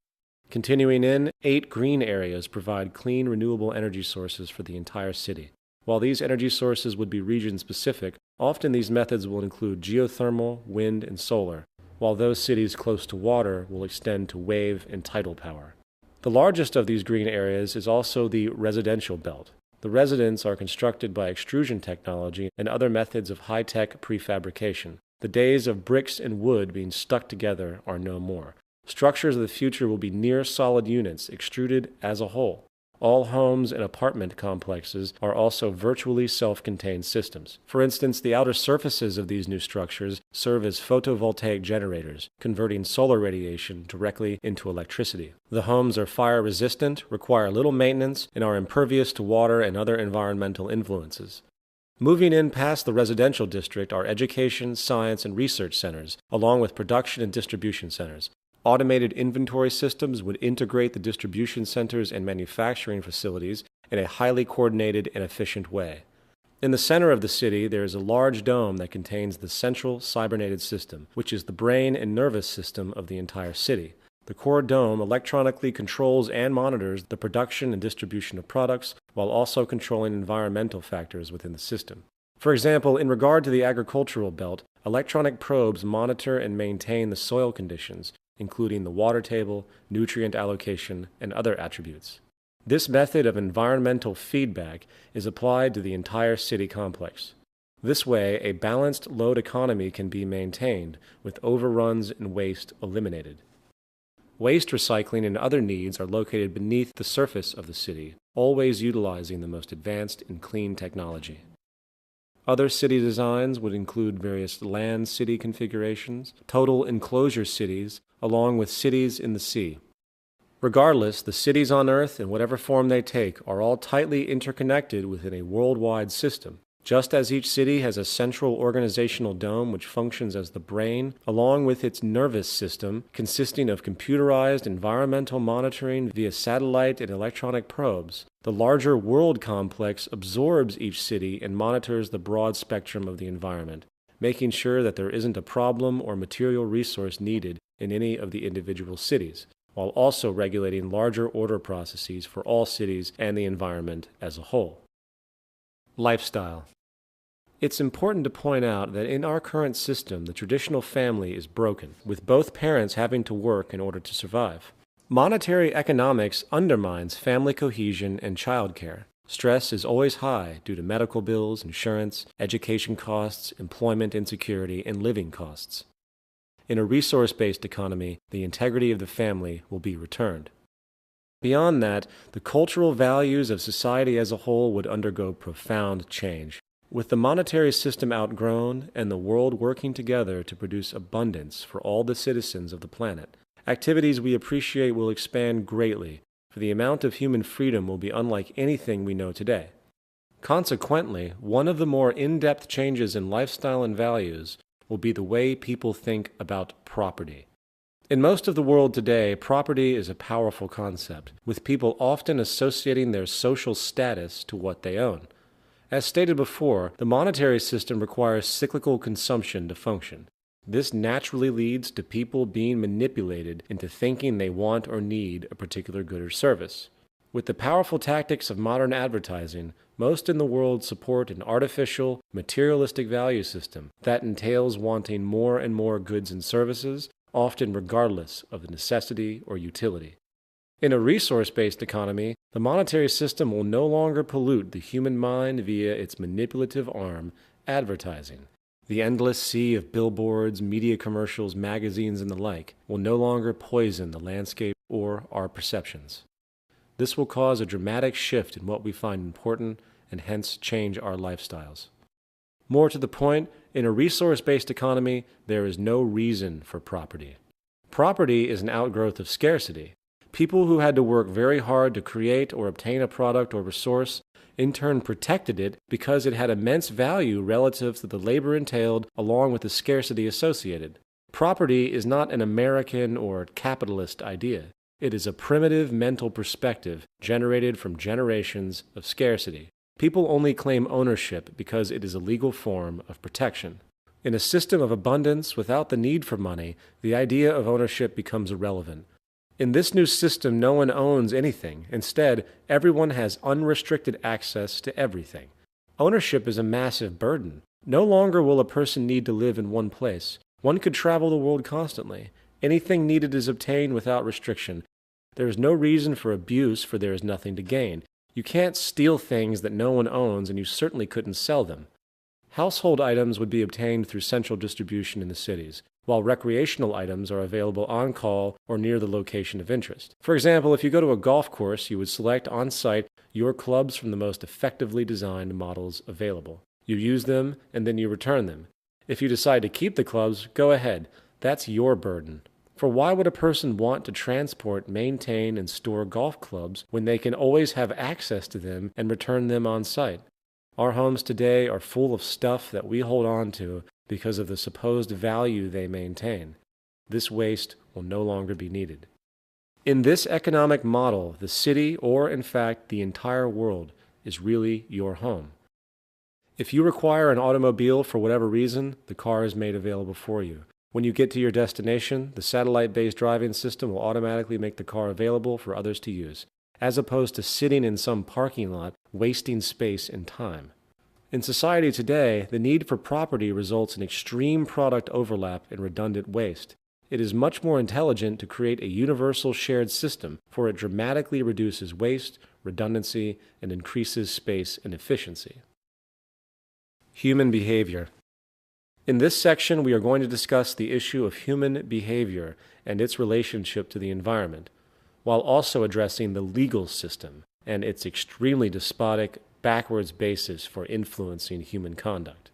Continuing in, 8 green areas provide clean, renewable energy sources for the entire city. While these energy sources would be region-specific, often these methods will include geothermal, wind, and solar, while those cities close to water will extend to wave and tidal power. The largest of these green areas is also the residential belt. The residents are constructed by extrusion technology and other methods of high-tech prefabrication. The days of bricks and wood being stuck together are no more. Structures of the future will be near-solid units extruded as a whole. All homes and apartment complexes are also virtually self-contained systems. For instance, the outer surfaces of these new structures serve as photovoltaic generators, converting solar radiation directly into electricity. The homes are fire-resistant, require little maintenance, and are impervious to water and other environmental influences. Moving in past the residential district are education, science, and research centers, along with production and distribution centers. Automated inventory systems would integrate the distribution centers and manufacturing facilities in a highly coordinated and efficient way. In the center of the city, there is a large dome that contains the central cybernated system, which is the brain and nervous system of the entire city. The core dome electronically controls and monitors the production and distribution of products, while also controlling environmental factors within the system. For example, in regard to the agricultural belt, electronic probes monitor and maintain the soil conditions, including the water table, nutrient allocation, and other attributes. This method of environmental feedback is applied to the entire city complex. This way, a balanced load economy can be maintained, with overruns and waste eliminated. Waste recycling and other needs are located beneath the surface of the city, always utilizing the most advanced and clean technology. Other city designs would include various land city configurations, total enclosure cities, along with cities in the sea. Regardless, the cities on Earth, in whatever form they take, are all tightly interconnected within a worldwide system. Just as each city has a central organizational dome which functions as the brain, along with its nervous system, consisting of computerized environmental monitoring via satellite and electronic probes, the larger world complex absorbs each city and monitors the broad spectrum of the environment, making sure that there isn't a problem or material resource needed in any of the individual cities, while also regulating larger order processes for all cities and the environment as a whole. Lifestyle. It's important to point out that in our current system, the traditional family is broken, with both parents having to work in order to survive. Monetary economics undermines family cohesion and childcare. Stress is always high due to medical bills, insurance, education costs, employment insecurity, and living costs. In a resource-based economy, the integrity of the family will be returned. Beyond that, the cultural values of society as a whole would undergo profound change. With the monetary system outgrown and the world working together to produce abundance for all the citizens of the planet, activities we appreciate will expand greatly, for the amount of human freedom will be unlike anything we know today. Consequently, one of the more in-depth changes in lifestyle and values will be the way people think about property. In most of the world today, property is a powerful concept, with people often associating their social status to what they own. As stated before, the monetary system requires cyclical consumption to function. This naturally leads to people being manipulated into thinking they want or need a particular good or service. With the powerful tactics of modern advertising, most in the world support an artificial, materialistic value system that entails wanting more and more goods and services, often regardless of the necessity or utility. In a resource-based economy, the monetary system will no longer pollute the human mind via its manipulative arm, advertising. The endless sea of billboards, media commercials, magazines, and the like will no longer poison the landscape or our perceptions. This will cause a dramatic shift in what we find important and hence change our lifestyles. More to the point, in a resource-based economy, there is no reason for property. Property is an outgrowth of scarcity. People who had to work very hard to create or obtain a product or resource in turn protected it because it had immense value relative to the labor entailed along with the scarcity associated. Property is not an American or capitalist idea. It is a primitive mental perspective generated from generations of scarcity. People only claim ownership because it is a legal form of protection. In a system of abundance without the need for money, the idea of ownership becomes irrelevant. In this new system, no one owns anything. Instead, everyone has unrestricted access to everything. Ownership is a massive burden. No longer will a person need to live in one place. One could travel the world constantly. Anything needed is obtained without restriction. There is no reason for abuse, for there is nothing to gain. You can't steal things that no one owns, and you certainly couldn't sell them. Household items would be obtained through central distribution in the cities, while recreational items are available on call or near the location of interest. For example, if you go to a golf course, you would select on-site your clubs from the most effectively designed models available. You use them, and then you return them. If you decide to keep the clubs, go ahead. That's your burden. For why would a person want to transport, maintain, and store golf clubs when they can always have access to them and return them on site? Our homes today are full of stuff that we hold on to because of the supposed value they maintain. This waste will no longer be needed. In this economic model, the city, or in fact the entire world, is really your home. If you require an automobile for whatever reason, the car is made available for you. When you get to your destination, the satellite-based driving system will automatically make the car available for others to use, as opposed to sitting in some parking lot, wasting space and time. In society today, the need for property results in extreme product overlap and redundant waste. It is much more intelligent to create a universal shared system, for it dramatically reduces waste, redundancy, and increases space and efficiency. Human behavior. In this section, we are going to discuss the issue of human behavior and its relationship to the environment, while also addressing the legal system and its extremely despotic, backwards basis for influencing human conduct.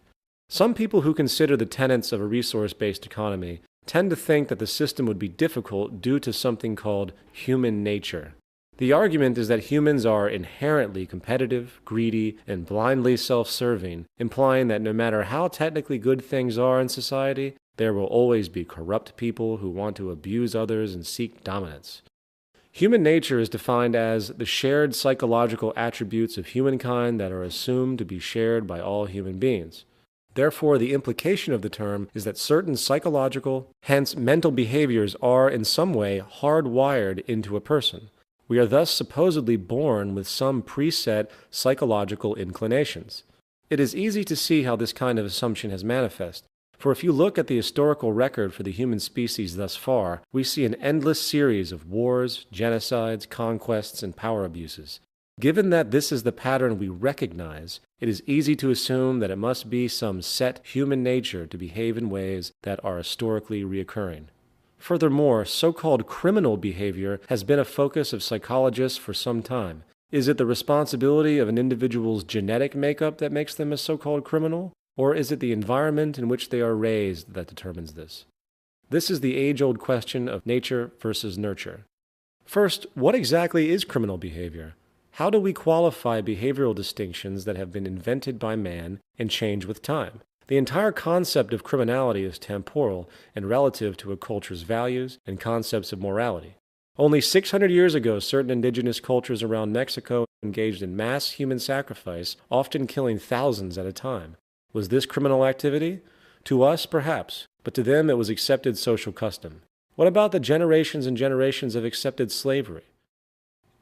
Some people who consider the tenets of a resource-based economy tend to think that the system would be difficult due to something called human nature. The argument is that humans are inherently competitive, greedy, and blindly self-serving, implying that no matter how technically good things are in society, there will always be corrupt people who want to abuse others and seek dominance. Human nature is defined as the shared psychological attributes of humankind that are assumed to be shared by all human beings. Therefore, the implication of the term is that certain psychological, hence mental behaviors are in some way hardwired into a person. We are thus supposedly born with some preset psychological inclinations. It is easy to see how this kind of assumption has manifested. For if you look at the historical record for the human species thus far, we see an endless series of wars, genocides, conquests, and power abuses. Given that this is the pattern we recognize, it is easy to assume that it must be some set human nature to behave in ways that are historically reoccurring. Furthermore, so-called criminal behavior has been a focus of psychologists for some time. Is it the responsibility of an individual's genetic makeup that makes them a so-called criminal? Or is it the environment in which they are raised that determines this? This is the age-old question of nature versus nurture. First, what exactly is criminal behavior? How do we qualify behavioral distinctions that have been invented by man and change with time? The entire concept of criminality is temporal and relative to a culture's values and concepts of morality. Only 600 years ago, certain indigenous cultures around Mexico engaged in mass human sacrifice, often killing thousands at a time. Was this criminal activity? To us, perhaps, but to them it was accepted social custom. What about the generations and generations of accepted slavery?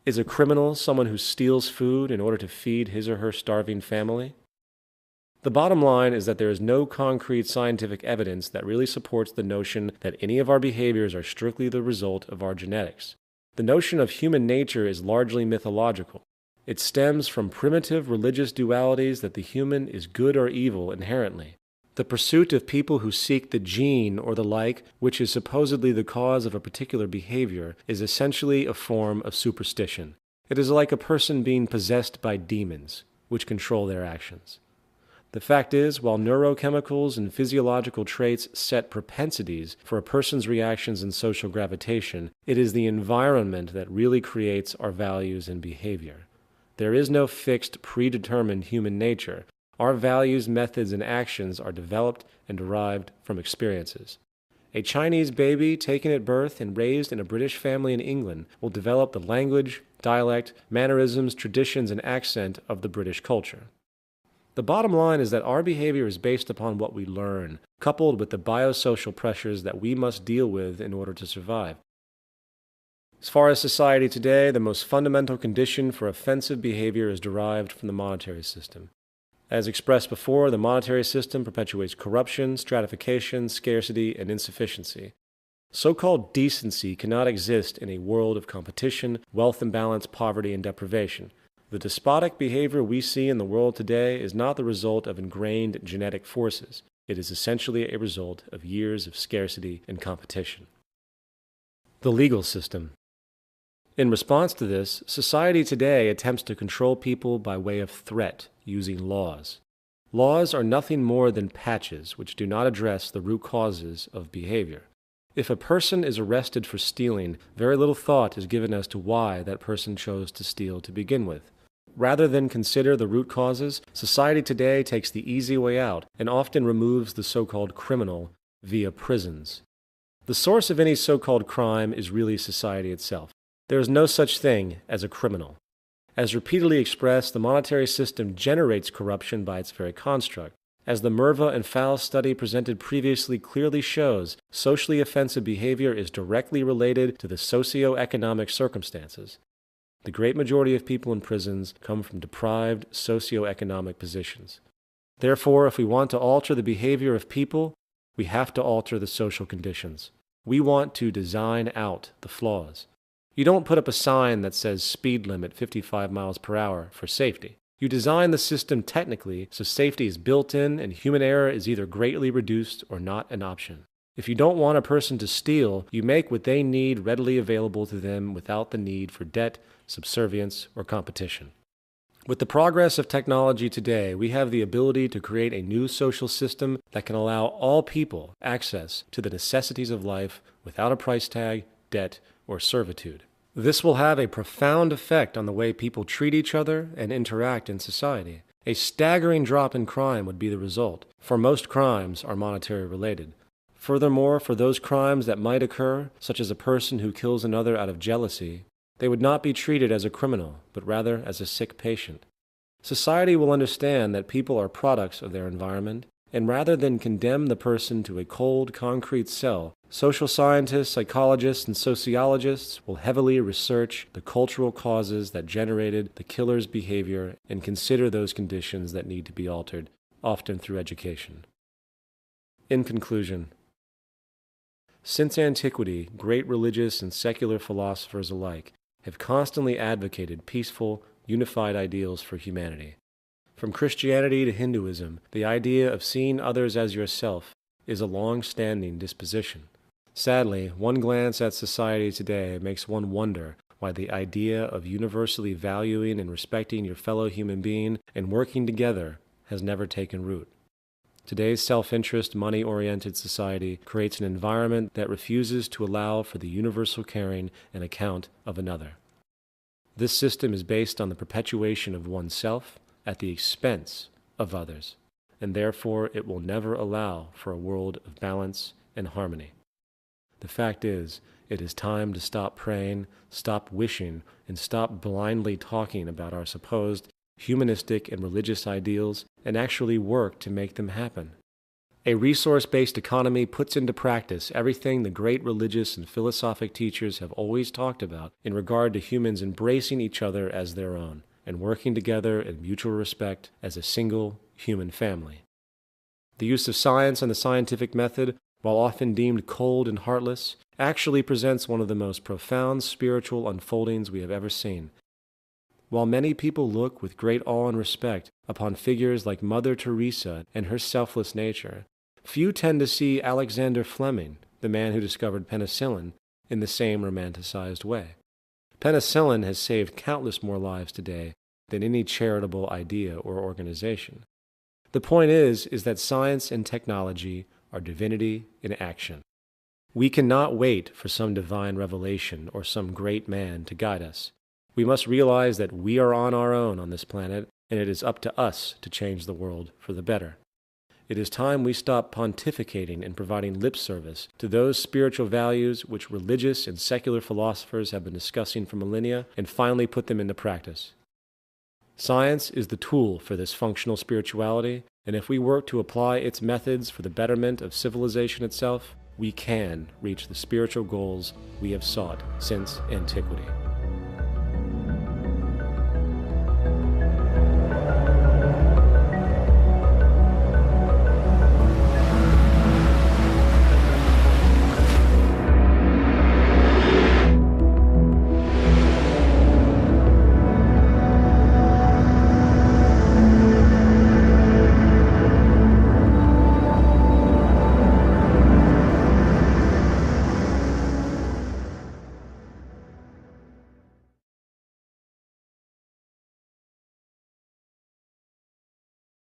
Is a criminal someone who steals food in order to feed his or her starving family? The bottom line is that there is no concrete scientific evidence that really supports the notion that any of our behaviors are strictly the result of our genetics. The notion of human nature is largely mythological. It stems from primitive religious dualities that the human is good or evil inherently. The pursuit of people who seek the gene or the like, which is supposedly the cause of a particular behavior, is essentially a form of superstition. It is like a person being possessed by demons, which control their actions. The fact is, while neurochemicals and physiological traits set propensities for a person's reactions and social gravitation, it is the environment that really creates our values and behavior. There is no fixed, predetermined human nature. Our values, methods, and actions are developed and derived from experiences. A Chinese baby taken at birth and raised in a British family in England will develop the language, dialect, mannerisms, traditions, and accent of the British culture. The bottom line is that our behavior is based upon what we learn, coupled with the biosocial pressures that we must deal with in order to survive. As far as society today, the most fundamental condition for offensive behavior is derived from the monetary system. As expressed before, the monetary system perpetuates corruption, stratification, scarcity, and insufficiency. So-called decency cannot exist in a world of competition, wealth imbalance, poverty, and deprivation. The despotic behavior we see in the world today is not the result of ingrained genetic forces. It is essentially a result of years of scarcity and competition. The legal system. In response to this, society today attempts to control people by way of threat, using laws. Laws are nothing more than patches which do not address the root causes of behavior. If a person is arrested for stealing, very little thought is given as to why that person chose to steal to begin with. Rather than consider the root causes, society today takes the easy way out and often removes the so-called criminal via prisons. The source of any so-called crime is really society itself. There is no such thing as a criminal. As repeatedly expressed, the monetary system generates corruption by its very construct. As the Merva and Fowl study presented previously clearly shows, socially offensive behavior is directly related to the socio-economic circumstances. The great majority of people in prisons come from deprived socio-economic positions. Therefore, if we want to alter the behavior of people, we have to alter the social conditions. We want to design out the flaws. You don't put up a sign that says speed limit 55 miles per hour for safety. You design the system technically so safety is built in and human error is either greatly reduced or not an option. If you don't want a person to steal, you make what they need readily available to them without the need for debt, subservience, or competition. With the progress of technology today, we have the ability to create a new social system that can allow all people access to the necessities of life without a price tag, debt, or servitude. This will have a profound effect on the way people treat each other and interact in society. A staggering drop in crime would be the result, for most crimes are monetary related. Furthermore, for those crimes that might occur, such as a person who kills another out of jealousy, they would not be treated as a criminal, but rather as a sick patient. Society will understand that people are products of their environment, and rather than condemn the person to a cold, concrete cell, social scientists, psychologists, and sociologists will heavily research the cultural causes that generated the killer's behavior and consider those conditions that need to be altered, often through education. In conclusion, since antiquity, great religious and secular philosophers alike have constantly advocated peaceful, unified ideals for humanity. From Christianity to Hinduism, the idea of seeing others as yourself is a long-standing disposition. Sadly, one glance at society today makes one wonder why the idea of universally valuing and respecting your fellow human being and working together has never taken root. Today's self-interest, money-oriented society creates an environment that refuses to allow for the universal caring and account of another. This system is based on the perpetuation of oneself at the expense of others, and therefore it will never allow for a world of balance and harmony. The fact is, it is time to stop praying, stop wishing, and stop blindly talking about our supposed humanistic and religious ideals and actually work to make them happen. A resource-based economy puts into practice everything the great religious and philosophic teachers have always talked about in regard to humans embracing each other as their own and working together in mutual respect as a single human family. The use of science and the scientific method, while often deemed cold and heartless, actually presents one of the most profound spiritual unfoldings we have ever seen. While many people look with great awe and respect upon figures like Mother Teresa and her selfless nature, few tend to see Alexander Fleming, the man who discovered penicillin, in the same romanticized way. Penicillin has saved countless more lives today than any charitable idea or organization. The point is that science and technology are divinity in action. We cannot wait for some divine revelation or some great man to guide us. We must realize that we are on our own on this planet, and it is up to us to change the world for the better. It is time we stop pontificating and providing lip service to those spiritual values which religious and secular philosophers have been discussing for millennia and finally put them into practice. Science is the tool for this functional spirituality, and if we work to apply its methods for the betterment of civilization itself, we can reach the spiritual goals we have sought since antiquity.